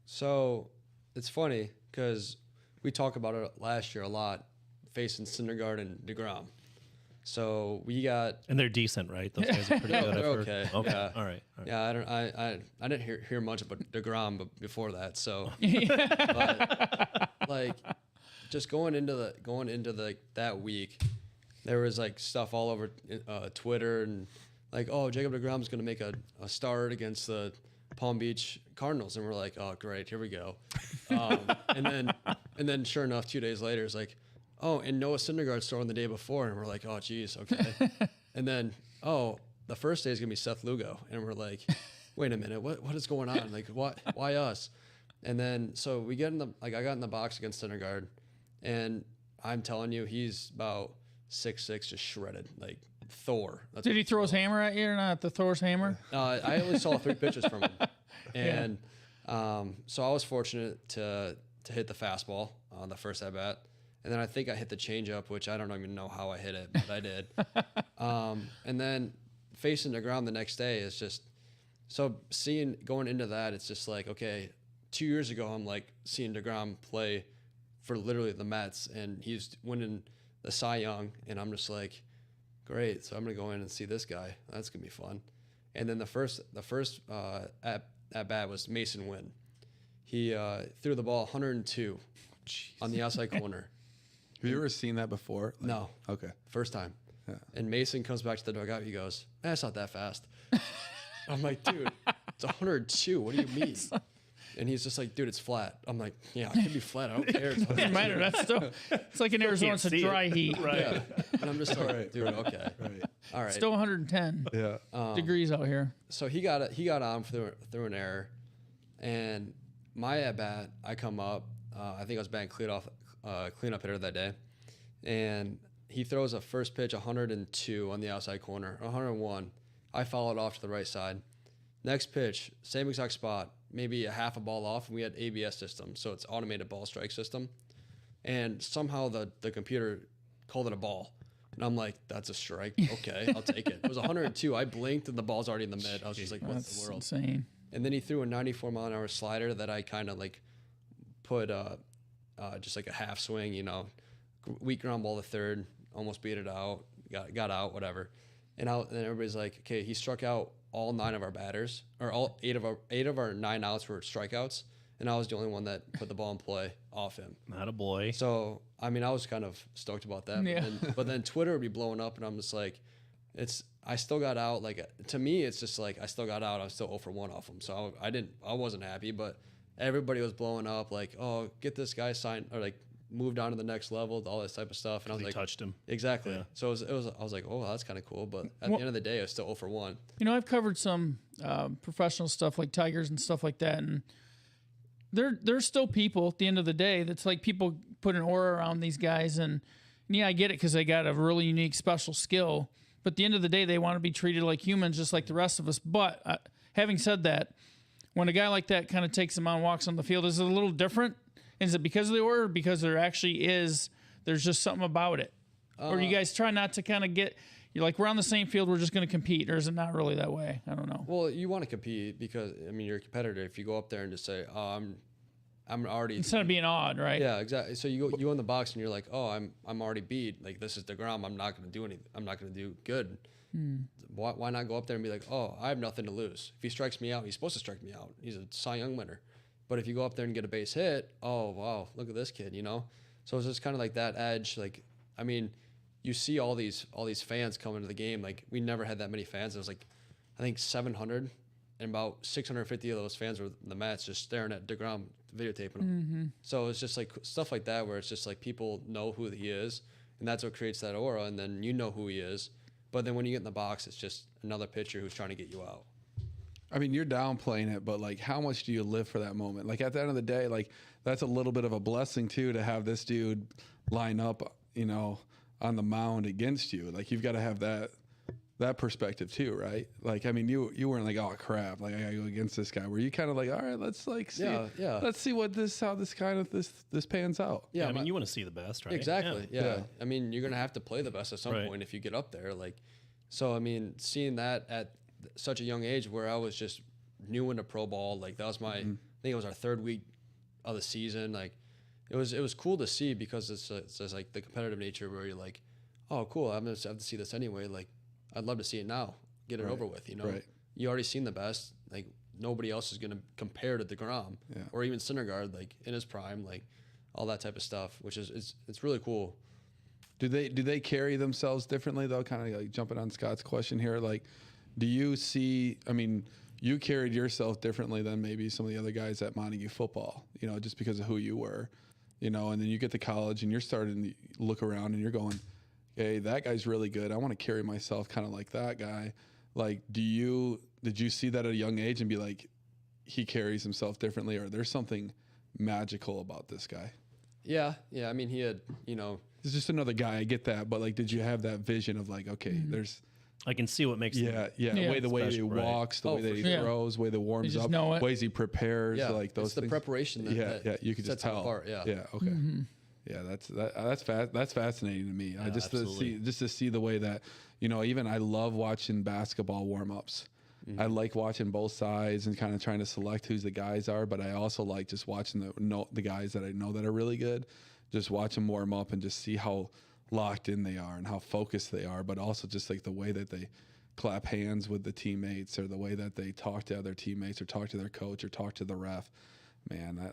So it's funny because we talked about it last year a lot, facing Syndergaard and DeGrom. So we got, and they're decent, right? Those guys are pretty good. they're okay. Okay. Yeah. All right. Yeah, I didn't hear much about DeGrom before that. So, but, like, just going into that week, there was like stuff all over Twitter and like, oh, Jacob DeGrom's going to make a start against the Palm Beach Cardinals, and we're like, oh, great, here we go. And then sure enough, 2 days later, it's like, oh, and Noah Syndergaard's throwing the day before, and we're like, oh, geez, okay. And then, oh, the first day is gonna be Seth Lugo, and we're like, wait a minute, what is going on? Like, what? Why us? And then so I got in the box against Syndergaard, and I'm telling you, he's about 6'6", just shredded, like Thor. Did he throw his hammer at you or not? The Thor's hammer? I only saw 3 pitches from him, and so I was fortunate to hit the fastball on the first at bat. And then I think I hit the changeup, which I don't even know how I hit it, but I did. And then facing DeGrom the next day is just so going into that, it's just like, okay, 2 years ago, I'm like seeing DeGrom play for literally the Mets, and he's winning the Cy Young, and I'm just like, great. So I'm gonna go in and see this guy. That's gonna be fun. And then the first at bat was Mason Wynn. He threw the ball 102 on the outside corner. Have you ever seen that before? No. Okay. First time. Yeah. And Mason comes back to the dugout. He goes, that's not that fast. I'm like, dude, it's 102. What do you mean? And he's just like, dude, it's flat. I'm like, yeah, it can be flat. I don't care. It's Doesn't matter. That's still, it's like in Arizona, it's a dry heat. Right. Yeah. And I'm just like, Right, dude, okay. Right. All right. Still 110 degrees out here. So he got on through an error. And my at-bat, I come up. I think I was batting cleanup hitter that day. And he throws a first pitch 102 on the outside corner, 101. I followed off to the right side. Next pitch, same exact spot, maybe a half a ball off, and we had ABS system, so it's automated ball strike system. And somehow the computer called it a ball. And I'm like, that's a strike. Okay, I'll take it. It was 102. I blinked, and the ball's already in the mid. I was just like, what's That's the world? insane. And then he threw a 94-mile-an-hour slider that I kind of like put just like a half swing, weak ground ball to third, almost beat it out, got out, whatever. And everybody's like, okay, he struck out all 9 of our batters, or all 8 of our 9 outs were strikeouts, and I was the only one that put the ball in play off him. Not a boy. So I mean, I was kind of stoked about that. Yeah. But then Twitter would be blowing up, and I'm just like, I still got out. Like, to me, it's just like I still got out. I was still 0 for 1 off him, so I wasn't happy. But everybody was blowing up, like, oh, get this guy signed, or like moved on to the next level, all this type of stuff. And I was like, touched him. Exactly. Yeah. So I was like, oh, that's kind of cool. But at the end of the day, I was still 0 for 1. I've covered some professional stuff like Tigers and stuff like that, and there's still people at the end of the day that's like people put an aura around these guys, and yeah, I get it because they got a really unique special skill. But at the end of the day, they want to be treated like humans, just like the rest of us. But having said that, when a guy like that kind of takes them out and walks on the field, is it a little different? Is it because of the order, or because there actually there's just something about it? Or you guys try not to kind of you're like, we're on the same field, we're just going to compete, or is it not really that way? I don't know. Well, you want to compete because, I mean, you're a competitor. If you go up there and just say, oh, I'm already Instead of being odd, right? Yeah, exactly. So you go in the box and you're like, oh, I'm already beat. Like this is DeGrom. I'm not going to do anything. I'm not going to do good. Why not go up there and be like, oh, I have nothing to lose. If he strikes me out, he's supposed to strike me out. He's a Cy Young winner. But if you go up there and get a base hit, oh wow, look at this kid, you know. So it's just kind of like that edge. Like, I mean, you see all these fans coming to the game. Like we never had that many fans. It was like, I think 700, and about 650 of those fans were in the mats just staring at DeGrom, videotaping him. So it's just like stuff like that where it's just like people know who he is, and that's what creates that aura. And then you know who he is. But then when you get in the box, it's just another pitcher who's trying to get you out. I mean, you're downplaying it, but like, how much do you live for that moment? Like at the end of the day, like that's a little bit of a blessing too, to have this dude line up, you know, on the mound against you. Like you've got to have that perspective too, right? Like, I mean, you weren't like, oh crap, like I gotta go against this guy. Were you kind of like, all right, let's like see, let's see how this pans out. Yeah, I mean, you want to see the best, right? Exactly. Yeah. I mean, you're gonna have to play the best at some point if you get up there. Like, so I mean, seeing that at such a young age, where I was just new into pro ball, like that was my, I think it was our 3rd week of the season. Like, it was cool to see because it's like the competitive nature where you're like, oh, cool, I'm gonna have to see this anyway. Like, I'd love to see it now, get it over with. You know, you already seen the best. Like nobody else is gonna compare to DeGrom or even Syndergaard, like in his prime, like all that type of stuff, which is it's really cool. Do they carry themselves differently though? Kind of like jumping on Scott's question here, like, do you see? I mean, you carried yourself differently than maybe some of the other guys at Montague football, you know, just because of who you were, you know, and then you get to college and you're starting to look around and you're going, okay, that guy's really good. I want to carry myself kind of like that guy. Like, did you see that at a young age and be like, he carries himself differently, or there's something magical about this guy? Yeah. I mean, he had, you know, it's just another guy. I get that, but like, did you have that vision of like, okay, there's, I can see what makes the way he walks, the way that he throws, the way that warms up, ways he prepares, like those things. The preparation. That you could just tell. Apart, okay. Yeah, that's fascinating to me. Yeah, just to see the way that, you know, even I love watching basketball warm-ups. I like watching both sides and kind of trying to select who's the guys are, but I also like just watching the guys that I know that are really good, just watch them warm up and just see how locked in they are and how focused they are, but also just like the way that they clap hands with the teammates, or the way that they talk to other teammates, or talk to their coach, or talk to the ref. Man,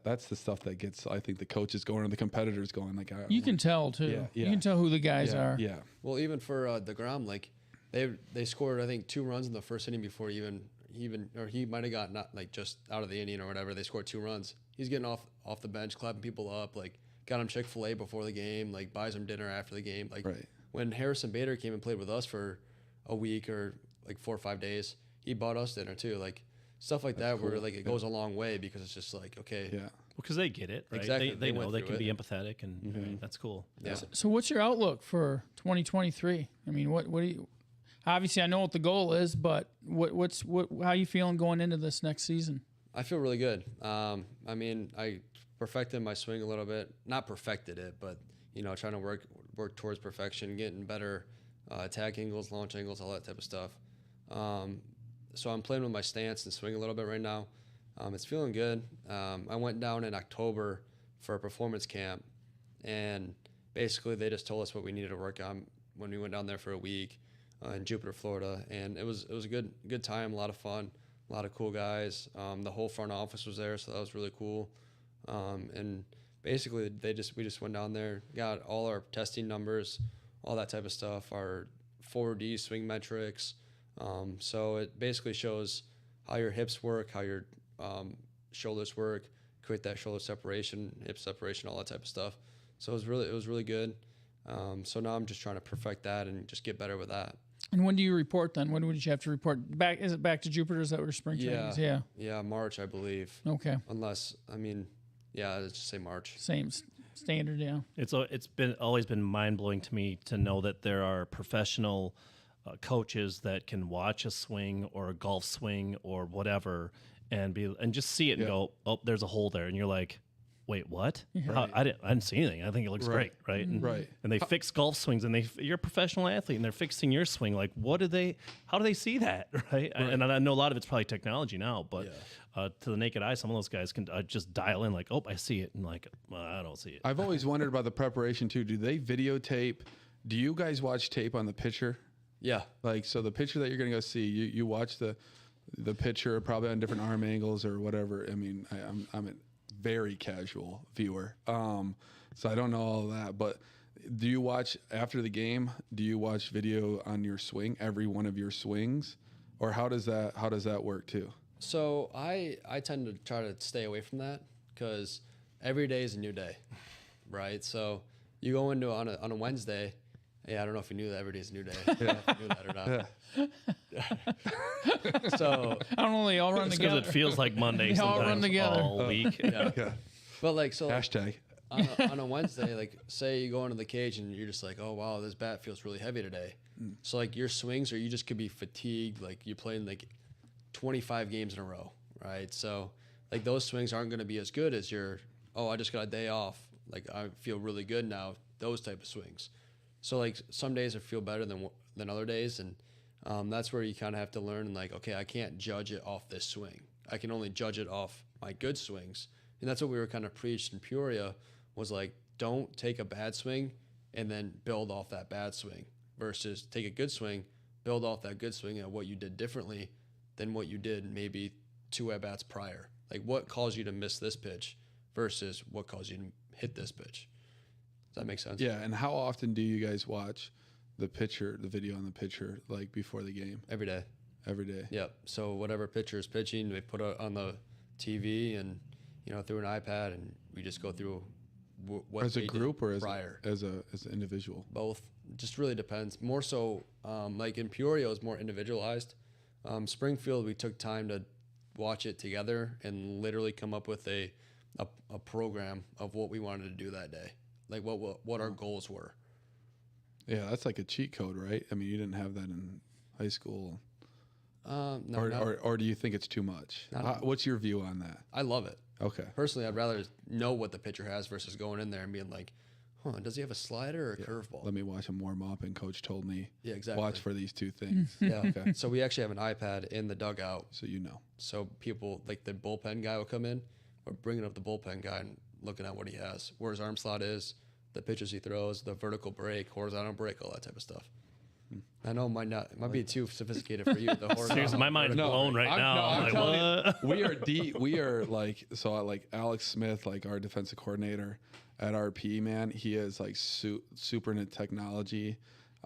that's the stuff that gets, I think, the coaches going and the competitors going. Like, you can tell too. You can tell who the guys are. Yeah. Well, even for DeGrom, like they scored, I think, 2 runs in the first inning before even or he might have got not like just out of the inning or whatever. They scored 2 runs. He's getting off the bench, clapping people up, like got him Chick-fil-A before the game, like buys him dinner after the game. Like when Harrison Bader came and played with us for a week or like 4 or 5 days, he bought us dinner too. Like stuff like that, cool. Where like it goes a long way, because it's just like, okay. Yeah. Because they get it, right? Exactly. They know they can be empathetic, and that's cool. Yeah. So what's your outlook for 2023? I mean, what do you, obviously I know what the goal is, but how are you feeling going into this next season? I feel really good. I mean, I perfected my swing a little bit. Not perfected it, but, you know, trying to work towards perfection, getting better attack angles, launch angles, all that type of stuff. So I'm playing with my stance and swing a little bit right now. It's feeling good. I went down in October for a performance camp, and basically they just told us what we needed to work on when we went down there for a week in Jupiter, Florida. And it was a good time, a lot of fun, a lot of cool guys. The whole front office was there, so that was really cool. And basically we just went down there, got all our testing numbers, all that type of stuff, our 4D swing metrics. So it basically shows how your hips work, how your shoulders work, create that shoulder separation, hip separation, all that type of stuff. So it was really good. So now I'm just trying to perfect that and just get better with that. And when do you report then? When would you have to report back? Is it back to Jupiter? Is that where spring training is? Yeah, March, I believe. Okay. Unless, I mean, yeah, let's just say March. Same standard, yeah. It's always been mind-blowing to me to know that there are professional coaches that can watch a swing or a golf swing or whatever and just see it and go, oh, there's a hole there, and you're like, wait, what? Right. I didn't see anything. I think it looks great, right? And, Right. And they fix golf swings, and you're a professional athlete, and they're fixing your swing. Like, how do they see that, right? And I know a lot of it's probably technology now, but to the naked eye, some of those guys can just dial in, like, oh, I see it, and like, well, I don't see it. I've always wondered about the preparation too. Do they videotape? Do you guys watch tape on the pitcher? Yeah. Like, so the pitcher that you're going to go see, you watch the pitcher probably on different arm angles or whatever. I mean, I'm a very casual viewer, so I don't know all of that. But do you watch after the game? Do you watch video on your swing, every one of your swings, or how does that work too? So I tend to try to stay away from that because every day is a new day, right? So you go into on a Wednesday. Yeah, I don't know if you knew that every day is a new day. I don't know if you knew that or not. So I don't know. They all run together. Because it feels like Monday They all run sometimes together. all week. yeah. Yeah. But like so Hashtag. on a Wednesday, like say you go into the cage and you're just like, oh wow, this bat feels really heavy today. So like your swings, or you just could be fatigued, like you're playing like 25 games in a row, right? So like those swings aren't going to be as good as your, oh, I just got a day off, like I feel really good now. Those type of swings. So like some days I feel better than other days, and that's where you kind of have to learn, like, okay, I can't judge it off this swing. I can only judge it off my good swings. And that's what we were kind of preached in Peoria, was like, don't take a bad swing and then build off that bad swing, versus take a good swing, build off that good swing and what you did differently than what you did maybe 2 at-bats prior. Like what caused you to miss this pitch versus what caused you to hit this pitch. Does that make sense? Yeah. And how often do you guys watch the video on the pitcher, like before the game? Every day. Every day. Yep. So whatever pitcher is pitching, they put it on the TV and, through an iPad, and we just go through what As a they group did or prior. as an individual? Both. Just really depends. More so, like in Peoria, it was more individualized. Springfield, we took time to watch it together and literally come up with a program of what we wanted to do that day, like what our goals were. Yeah, that's like a cheat code, right? I mean, you didn't have that in high school. No, or do you think it's too much? What's your view on that? I love it. Okay. Personally, I'd rather know what the pitcher has versus going in there and being like, does he have a slider or a curveball? Let me watch him warm up, and coach told me, Yeah, exactly. watch for these 2 things. Yeah. Okay. So we actually have an iPad in the dugout. So you know. So people, like the bullpen guy will come in, we're bringing up the bullpen guy and looking at what he has, where his arm slot is, the pitches he throws, the vertical break, horizontal break, all that type of stuff. I know it might be too sophisticated for you. The horizontal. Seriously, my mind's blown right now. I'm like, what? We are deep. We are like, so like Alex Smith, like our defensive coordinator at RP, man, he is like super into technology,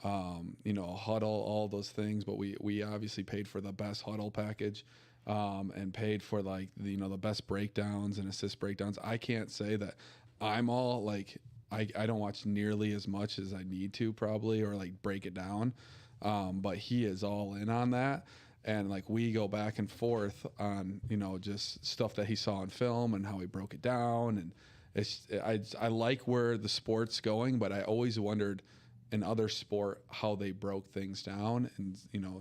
huddle, all those things. But we obviously paid for the best huddle package, and paid for like the best breakdowns and assist breakdowns. I can't say that I'm all like, I don't watch nearly as much as I need to probably, or like break it down. But he is all in on that. And like we go back and forth on, just stuff that he saw on film and how he broke it down. And I like where the sport's going, but I always wondered in other sport how they broke things down. And,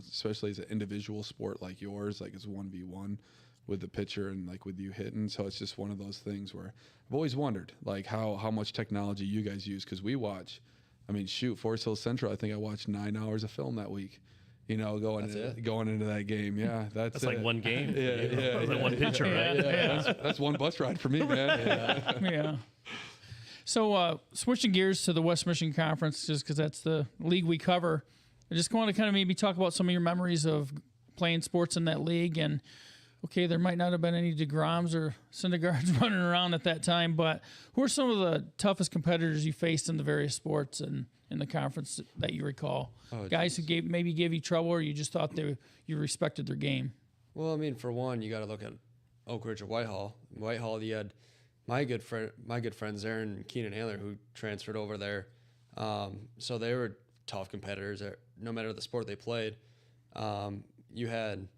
especially as an individual sport like yours, like it's 1v1 with the pitcher and like with you hitting. So it's just one of those things where I've always wondered like how much technology you guys use. Cause we watch, Forest Hill Central, I think I watched 9 hours of film that week, going into that game. Yeah. That's like one game. Yeah. Like one pitcher, right? Yeah. That's one bus ride for me, man. Yeah. So switching gears to the West Michigan Conference, just because that's the league we cover, I just want to kind of maybe talk about some of your memories of playing sports in that league. And okay, there might not have been any DeGroms or Syndergaards running around at that time, but who are some of the toughest competitors you faced in the various sports and in the conference that you recall? Guys who gave you trouble, or you just thought you respected their game? Well, for one, you got to look at Oak Ridge or Whitehall. In Whitehall, you had my good friends Aaron and Keenan Handler, who transferred over there. So they were tough competitors, no matter the sport they played. You had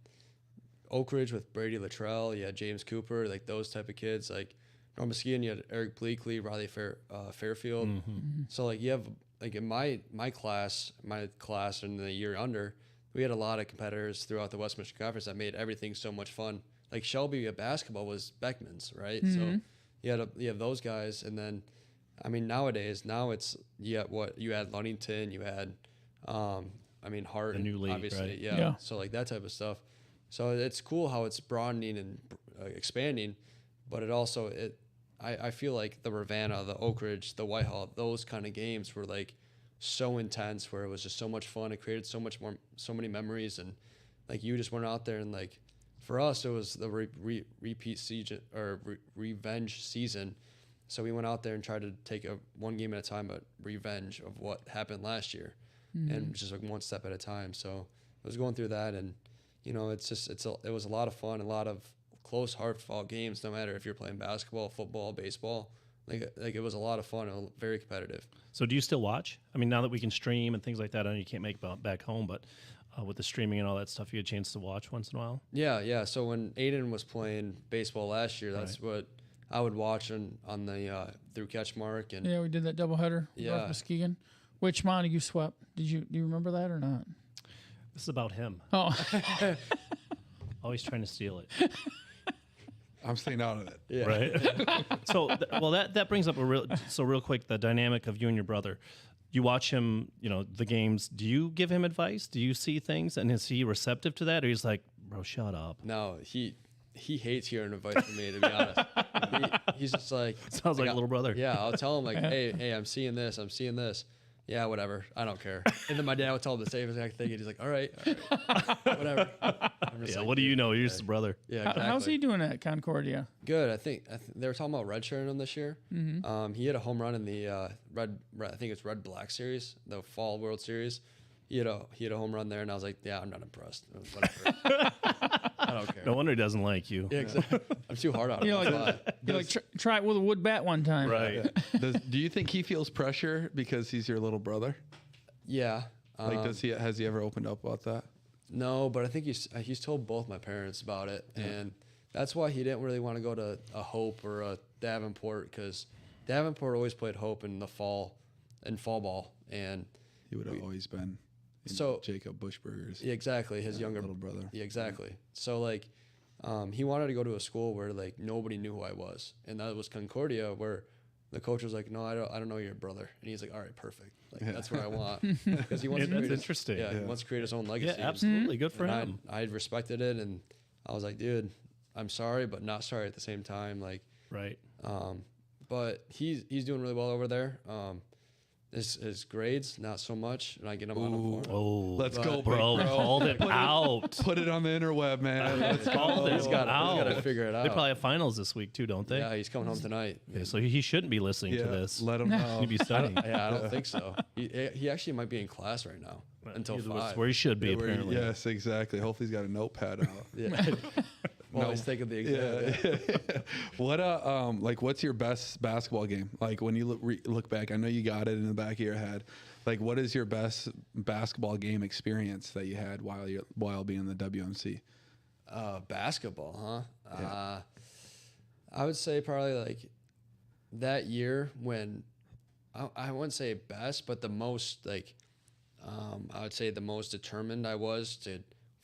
Oak Ridge with Brady Luttrell, you had James Cooper, like those type of kids. Like Norm Muskegon, you had Eric Bleakley, Riley Fairfield. Mm-hmm. So like you have like in my class and the year under, we had a lot of competitors throughout the West Michigan Conference that made everything so much fun. Like Shelby at basketball was Beckman's, right? Mm-hmm. So you have those guys, and then, I mean, nowadays it's you had Ludington, you had, Hart, The new league, obviously, right? Yeah. So like that type of stuff. So it's cool how it's broadening and expanding, but it also I feel like the Ravenna, the Oak Ridge, the Whitehall, those kind of games were like so intense, where it was just so much fun. It created so many memories, and like you just went out there and like, for us it was the repeat season or revenge season. So we went out there and tried to take one game at a time, but revenge of what happened last year, and just like one step at a time. So I was going through that, and it was a lot of fun, a lot of close, hard-fought games. No matter if you're playing basketball, football, baseball, like it was a lot of fun and very competitive. So do you still watch? I mean, now that we can stream and things like that, I know you can't make it back home, but with the streaming and all that stuff, you get a chance to watch once in a while? Yeah. So when Aiden was playing baseball last year, that's what I would watch on the through CatchMark. And Yeah, we did that doubleheader. Yeah. North Muskegon. Which Montague swept? Do you remember that or not? This is about him. Oh, Always trying to steal it. I'm staying out of it. yeah. Right. So, that brings up real quick, the dynamic of you and your brother. You watch him, the games. Do you give him advice? Do you see things, and is he receptive to that, or he's like, bro, shut up? No, he hates hearing advice from me, to be honest. He's just like, Sounds like a little brother. Yeah, I'll tell him like, hey, I'm seeing this. Yeah, whatever. I don't care. And then my dad would tell him the same exact thing, and he's like, all right, whatever. I'm just Yeah. like, What do you know? You're just a brother. Yeah, exactly. how's he doing at Concordia? Good. I think they were talking about redshirting him this year. He had a home run in the red. I think it's Red Black Series, the Fall World Series. He had a home run there, and I was like, yeah, I'm not impressed. Whatever. I don't care. No wonder he doesn't like you. Yeah, exactly. I'm too hard on him. You That's why. You like try it with a wood bat one time. Right. Do you think he feels pressure because he's your little brother? Yeah. Like, has he ever opened up about that? No, but I think he's told both my parents about it, and that's why he didn't really want to go to a Hope or a Davenport, because Davenport always played Hope in the fall ball, and He would have always been in So- Jacob Buchberger's yeah, exactly his younger little brother. Yeah, exactly. So like, he wanted to go to a school where like nobody knew who I was, and that was Concordia, where the coach was like, "No, I don't know your brother," and he's like, "All right, perfect. Like that's what I want," because he wants to That's create interesting. He wants to create his own legacy. Yeah, absolutely. Good for And him. I respected it, and I was like, "Dude, I'm sorry, but not sorry at the same time." Like, Right. but he's doing really well over there. His grades not so much, and I get him on him for. Oh, Let's go, bro. bro. Called it out. Put it on the interweb, man. Let's Called it He's got out. to figure it out. They probably have finals this week too, don't they? Yeah, he's coming home tonight. Okay, so he shouldn't be listening to this. Let him know. He'd be studying. Yeah, I don't think so. He actually might be in class right now until He's 5. where he should be, Where he- apparently. yes, exactly. Hopefully he's got a notepad out. Yeah. While he's taking the exam. Yeah. What like what's your best basketball game? Like when you look back, I know you got it in the back of your head. Like what is your best basketball game experience that you had while being in the WMC? Basketball, huh? Yeah. I would say probably like that year when I wouldn't say best, but the most like I would say the most determined I was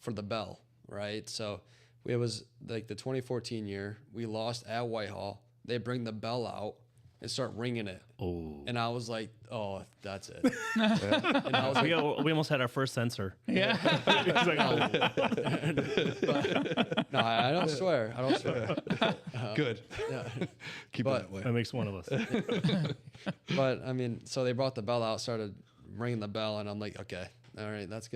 for the bell, right? So it was like the 2014 year. We lost at Whitehall. They bring the bell out and start ringing it. Oh. And I was like, oh, that's it. And I was like, We almost had our first censor. Yeah. He's like, oh. no, I don't swear. I don't swear. Good. Yeah. Keep it that way. That makes one of us. But I mean, so they brought the bell out, started ringing the bell, and I'm like, okay, all right, that's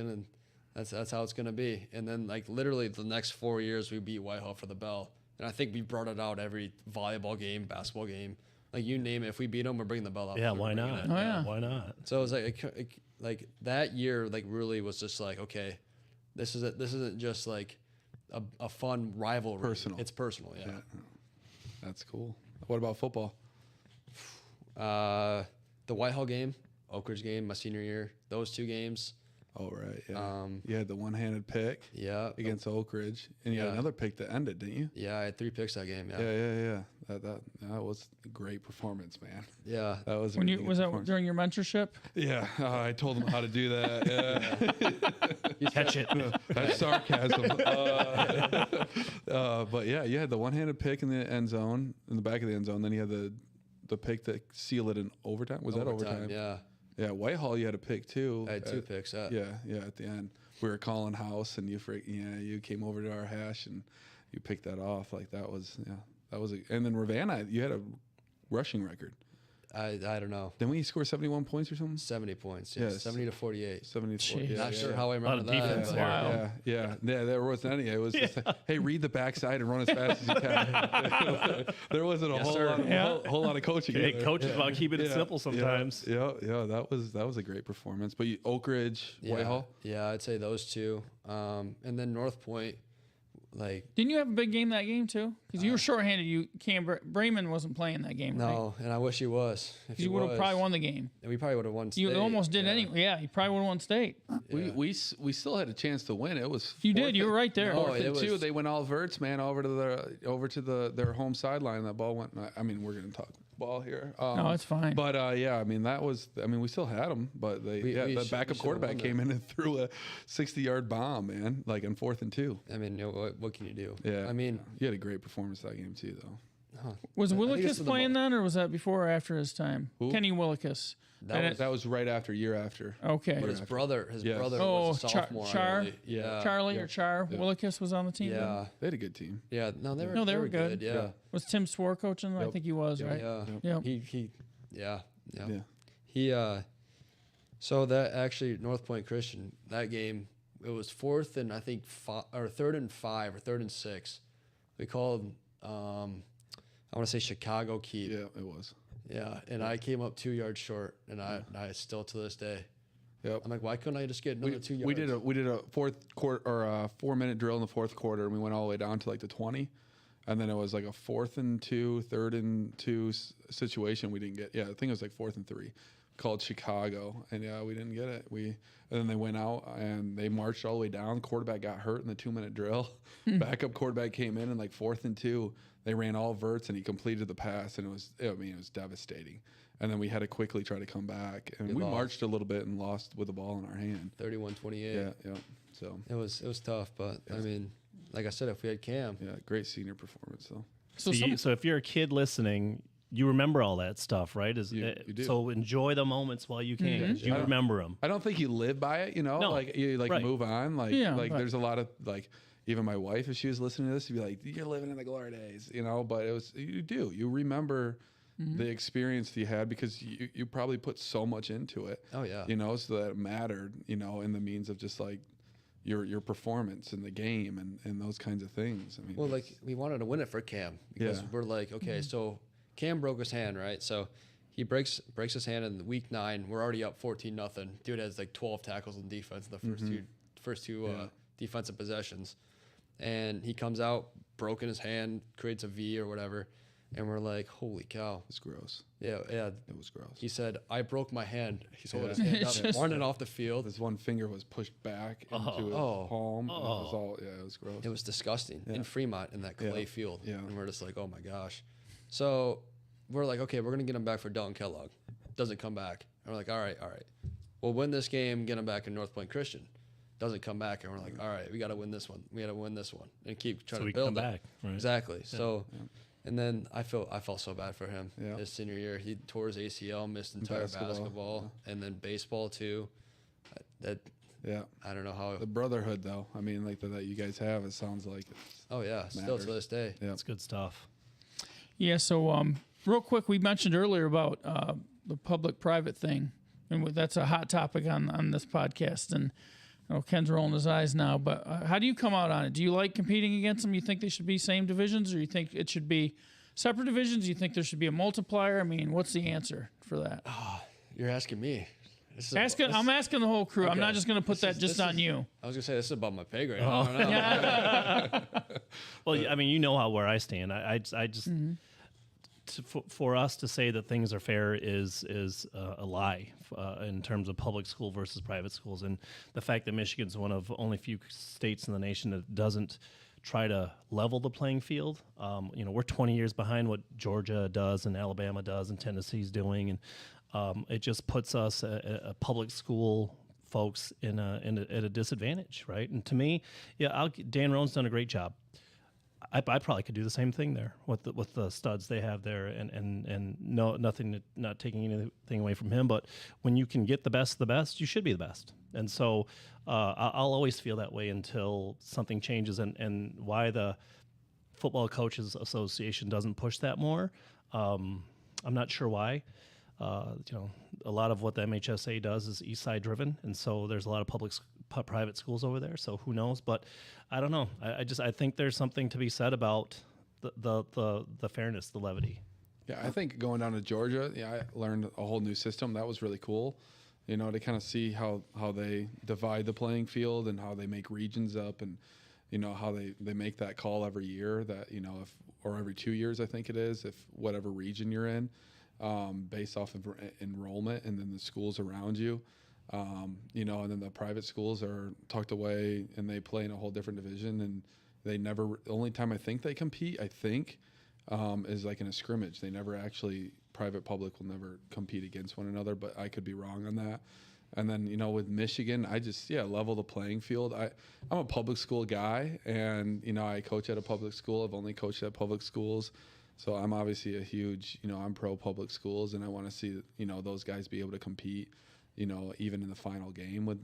how it's gonna be. And then like literally the next 4 years, we beat Whitehall for the bell, and I think we brought it out every volleyball game, basketball game, like you name it. If we beat them, we're bringing the bell out. Yeah, We're why bringing not? it. Oh, yeah. Why not? So it was like that year, like really was just like, okay, this isn't just like a fun rivalry. Personal. It's personal. Yeah. That's cool. What about football? The Whitehall game, Oak Ridge game, my senior year, those 2 games. Oh, right. Yeah. You had the one-handed pick Yeah. against Oak Ridge, and you had Yeah. another pick that ended, didn't you? Yeah, I had 3 picks that game. Yeah. Yeah. That was a great performance, man. Yeah. That was a When really you good was that performance. during your mentorship? Yeah, I told him how to do that. Yeah. Catch it. That's sarcasm. But yeah, you had the one-handed pick in the end zone, in the back of the end zone. Then you had the pick that sealed it in overtime. Was that overtime? Yeah. Yeah, Whitehall, you had a pick too. I had 2 picks. Yeah, at the end. We were calling house, and you came over to our hash, and you picked that off. Like, that was and then Ravenna, you had a rushing record. I don't know. Didn't we score 71 points or something? 70 points. Yeah. Yes. 70 to 48. 74. Jeez. Not sure how I lot remember of that. defense but- there. Wow. Yeah. There wasn't any. It was just, hey, read the backside and run as fast as you can. There wasn't a Yes, whole sir. lot, Yeah. whole lot of coaching. Hey, either. coach is about keeping it simple sometimes. Yeah. That was a great performance. But Oak Ridge, Yeah. Whitehall. Yeah, I'd say those 2. And then North Point, like, Didn't you have a big game that game too? Because you were shorthanded. Brayman wasn't playing that game. Right? no, and I wish he was. If he You would have was, probably won the game. we probably would have won state. You almost did yeah. anyway. Yeah, you probably would have won state. We still had a chance to win. It was You did. You were right there. No, 4th it and 2. was- They went all verts, man, over to their home sideline. That ball went. I mean, we're gonna talk ball here. No, it's fine. But I mean, we still had them, but the backup quarterback came in and threw a 60-yard bomb, man, like in 4th and 2. I mean, what can you do? Yeah, I mean, you had a great performance that game too, though. Was I think it's Willikis the playing then, or was that before or after his time? Who? Kenny Willikis. That was right after, year after. Okay. but his brother Yes. was a sophomore. I Char, believe. Yeah. Charlie or Char Willikis was on the team. then? Yeah. They had a good team. Yeah. No, they were. No, they were good. Yeah. Was Tim Swore coaching? I Yep. think he was, right? Yeah. Yep. He. Yeah. Yeah. So that actually North Point Christian, that game, it was 4th and I think 3rd and 5 or 3rd and 6. We called I want to say Chicago Keep. Yeah, it was. Yeah, and I came up 2 yards short, and I still to this day. Yep. I'm like, why couldn't I just get another 2 yards? We did a 4th quarter or a 4-minute drill in the 4th quarter, and we went all the way down to like the 20, and then it was like a 4th and 2, 3rd and 2 situation. We didn't get. Yeah, I think it was like 4th and 3, called Chicago, and we didn't get it. And then they went out and they marched all the way down. Quarterback got hurt in the 2-minute drill. Backup quarterback came in and like 4th and 2. They ran all verts and he completed the pass, and it was devastating. And then we had to quickly try to come back, and we marched a little bit and lost with the ball in our hand. 31-28. Yeah. So It was tough, but I mean, like I said, if we had Cam, yeah, great senior performance though. So if you're a kid listening, you remember all that stuff, right? You do. So enjoy the moments while you can. 'Cause you remember them. I don't think you live by it, No. like you Right. move on. Like but- there's a lot of like, even my wife, if she was listening to this, she'd be like, "You're living in the glory days," But you remember the experience that you had because you probably put so much into it. Oh, yeah. So that it mattered, in the means of just like your performance in the game and those kinds of things. I mean, well, like we wanted to win it for Cam because Yeah. we're like, okay, so Cam broke his hand, right? So he breaks his hand in week 9. We're already up 14-0. Dude has like 12 tackles in defense in the first two defensive possessions, and he comes out broken his hand, creates a V or whatever, and we're like, holy cow, it's gross. yeah. It was gross. He said, I broke my hand. He's holding his Yeah. hand It's up, just- running off the field. His one finger was pushed back into his Oh. palm. And it was all it was gross. It was disgusting in Fremont in that clay field. Yeah. And we're just like, oh my gosh. So we're like, okay, we're going to get him back for Dalton Kellogg. Doesn't come back. And we're like, all right. We'll win this game, get him back in North Point Christian. Doesn't come back. And we're like, all right, we got to win this one. We got to win this one. And keep trying So to we build come it. back. Right. Exactly. So, and then I felt so bad for him. Yeah. His senior year, he tore his ACL, missed entire basketball, and then baseball too. That Yeah. I don't know how. The brotherhood, though. I mean, like that you guys have. It sounds like it's Oh yeah, still to this day. Yeah. That's good stuff. Yeah. So, real quick, we mentioned earlier about the public-private thing, and that's a hot topic on this podcast. And Ken's rolling his eyes now. But how do you come out on it? Do you like competing against them? You think they should be same divisions, or you think it should be separate divisions? You think there should be a multiplier? I mean, what's the answer for that? You're asking me. I'm asking the whole crew. I'm Okay. not just going to put that just on you. I was gonna say this is about my pay grade. I don't know. Well, I mean, you know where I stand. I just for us to say that things are fair is a lie in terms of public school versus private schools, and the fact that Michigan's one of only few states in the nation that doesn't try to level the playing field. We're 20 years behind what Georgia does and Alabama does and Tennessee's doing, and it just puts us a public school folks at a disadvantage, right? And to me, Dan Roan's done a great job. I probably could do the same thing there with the studs they have there, and not taking anything away from him. But when you can get the best of the best, you should be the best. And so I'll always feel that way until something changes. And why the Football Coaches Association doesn't push that more, I'm not sure why. A lot of what the MHSA does is East Side driven, and so there's a lot of private schools over there. So who knows? But I don't know. I think there's something to be said about the fairness, the levity. Yeah, I think going down to Georgia, I learned a whole new system. That was really cool, to kind of see how they divide the playing field and how they make regions up, and how they make that call every year that or every 2 years I think it is, if whatever region you're in. Based off of enrollment, and then the schools around you, and then the private schools are tucked away and they play in a whole different division, and they never. The only time I think they compete, is like in a scrimmage. They never actually, public will never compete against one another, but I could be wrong on that. And then with Michigan, I just level the playing field. I'm a public school guy, and I coach at a public school. I've only coached at public schools. So I'm obviously a huge, I'm pro public schools, and I want to see, those guys be able to compete, even in the final game with,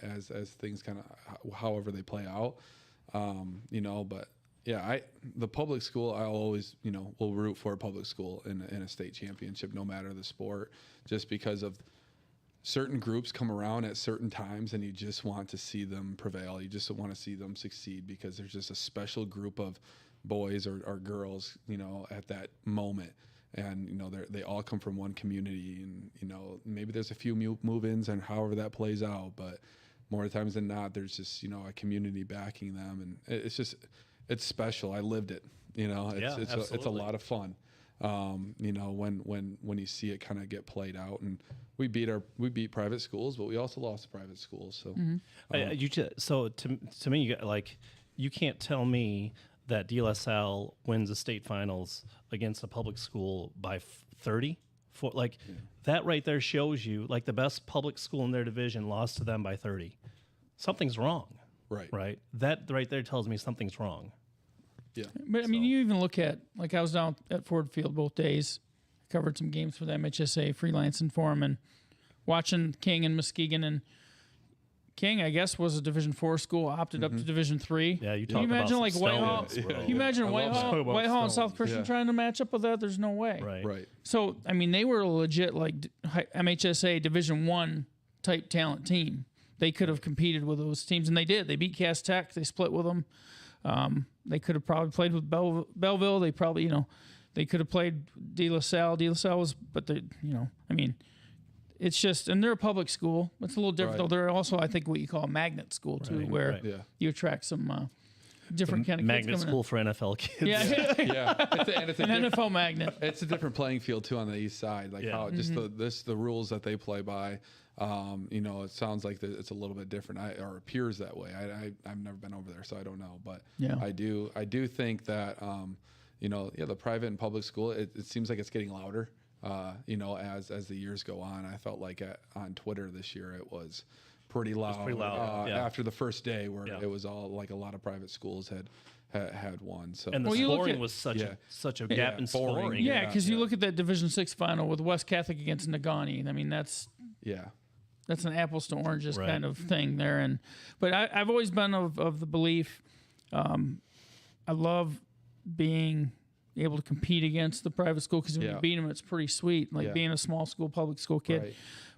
as things kind of, however they play out, but the public school, I'll always, will root for a public school in a state championship, no matter the sport, just because of certain groups come around at certain times and you just want to see them prevail. You just want to see them succeed because there's just a special group of boys or girls, at that moment, and they all come from one community, and maybe there's a few move-ins and however that plays out, but more times than not, there's just a community backing them, and it's special. I lived it. It's a lot of fun. When you see it kind of get played out, and we beat private schools, but we also lost private schools. So to me, you can't tell me that DLSL wins the state finals against a public school by 30. That right there shows you, the best public school in their division lost to them by 30. Something's wrong. Right. That right there tells me something's wrong. Yeah. But I mean, you even look at, I was down at Ford Field both days, covered some games for the MHSA freelancing for them, and watching King and Muskegon, and King, I guess, was a Division IV school, opted up to Division III. Yeah, you talk about some Whitehall. Can you imagine Whitehall and South Christian trying to match up with that? There's no way. Right. So, I mean, they were a legit MHSA Division I type talent team. They could have competed with those teams, and they did. They beat Cass Tech. They split with them. They could have probably played with Belleville. They probably, they could have played De La Salle. De La Salle was, but they, I mean, it's just, and they're a public school. It's a little different, though. They're also, I think, what you call a magnet school, too, where you attract some different kind of magnet kids school for NFL kids. Yeah. It's an NFL magnet. It's a different playing field, too, on the east side. How just the rules that they play by, it sounds like it's a little bit different, or appears that way. I've never been over there, so I don't know. But I do think that, the private and public school, it seems like it's getting louder. As the years go on. I felt like on Twitter this year it was pretty loud. After the first day, where it was all a lot of private schools had won. So and the scoring was such a gap in scoring. Yeah, because you look at that Division VI final with West Catholic against Negaunee. I mean, that's an apples to oranges kind of thing there. But I've always been of the belief. I love being able to compete against the private school, because when you beat them, it's pretty sweet, being a small school, public school kid. Right.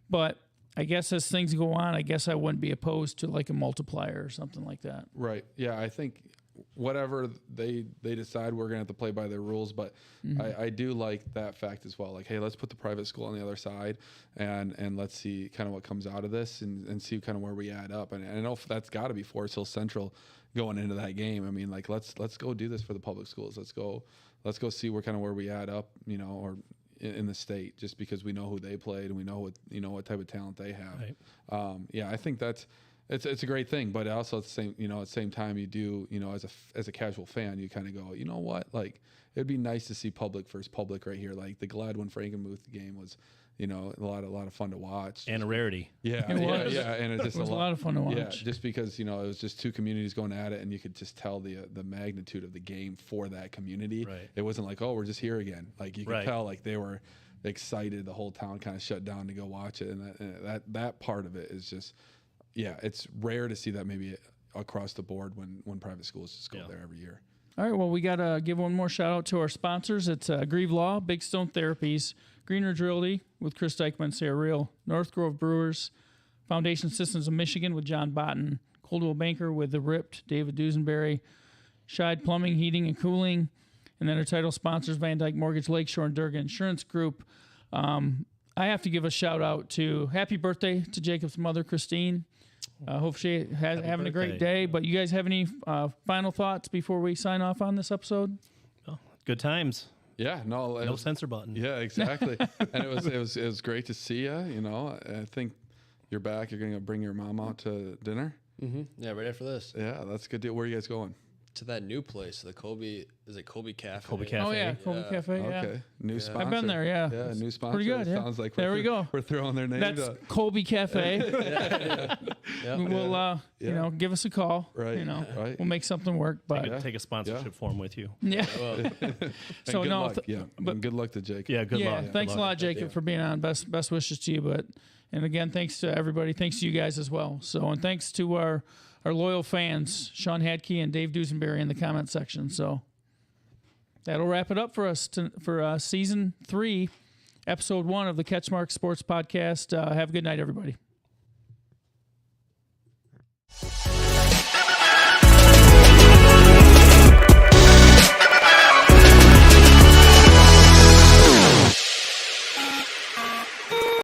But I guess as things go on, I guess I wouldn't be opposed to a multiplier or something like that. Right. Yeah, I think whatever they decide, we're gonna have to play by their rules. But I do like that fact as well. Like, hey, let's put the private school on the other side, and let's see kind of what comes out of this, and see kind of where we add up. And I know that's got to be Forest Hill Central going into that game. I mean, like, let's go do this for the public schools. Let's go see where we add up, or in the state, just because we know who they played and we know what type of talent they have. Right. I think it's a great thing, but also at the same time, you do, as a casual fan, you kind of go, you know what, like, it'd be nice to see public versus public right here. Like the Gladwin Frankenmuth game was, a lot of fun to watch. And a rarity. Yeah, It was. and it was a lot of fun to watch. Yeah, just because it was just two communities going at it, and you could just tell the magnitude of the game for that community. Right. It wasn't like, oh, we're just here again. Like you could Right. tell, like they were excited. The whole town kind of shut down to go watch it, and that part of it is just, it's rare to see that maybe across the board when private schools just go there every year. All right, well, we got to give one more shout out to our sponsors. It's Grieve Law, Big Stone Therapies, Green Ridge Realty with Chris Dykman, Sarah Reel, North Grove Brewers, Foundation Systems of Michigan with John Botten, Coldwell Banker with The Ripped, David Dusenberry, Scheid Plumbing, Heating, and Cooling, and then our title sponsors, Van Dyke Mortgage, Lakeshore, and Durga Insurance Group. I have to give a shout out to happy birthday to Jacob's mother, Christine. Hope she having a great day. But you guys have any final thoughts before we sign off on this episode? Oh, good times. Yeah, no censor button. Yeah, exactly. And it was great to see you. I think you're back. You're going to bring your mom out to dinner. Mm-hmm. Yeah, right after this. Yeah, that's a good deal. Where are you guys going? To that new place, the Kobe. Is it Kobe Cafe? Kobe Cafe. Oh yeah, Kobe Cafe. Yeah. Okay, new sponsor. I've been there. Yeah, Yeah, new sponsor. Pretty good. It Yeah. sounds like there we go. We're throwing their name. That's Kobe Cafe. Yeah. We'll give us a call. Right. Right. We'll make something work. But Take a sponsorship form with you. yeah. And So good no, luck. And good luck to Jake. Yeah, good luck. Thanks Good a luck. lot, Jacob, for being on. Best wishes to you. And again, thanks to everybody. Thanks to you guys as well. So, and thanks to our loyal fans, Sean Hadke and Dave Dusenberry in the comment section. So that'll wrap it up for us for season 3, episode 1 of the CatchMark Sports Podcast. Have a good night, everybody.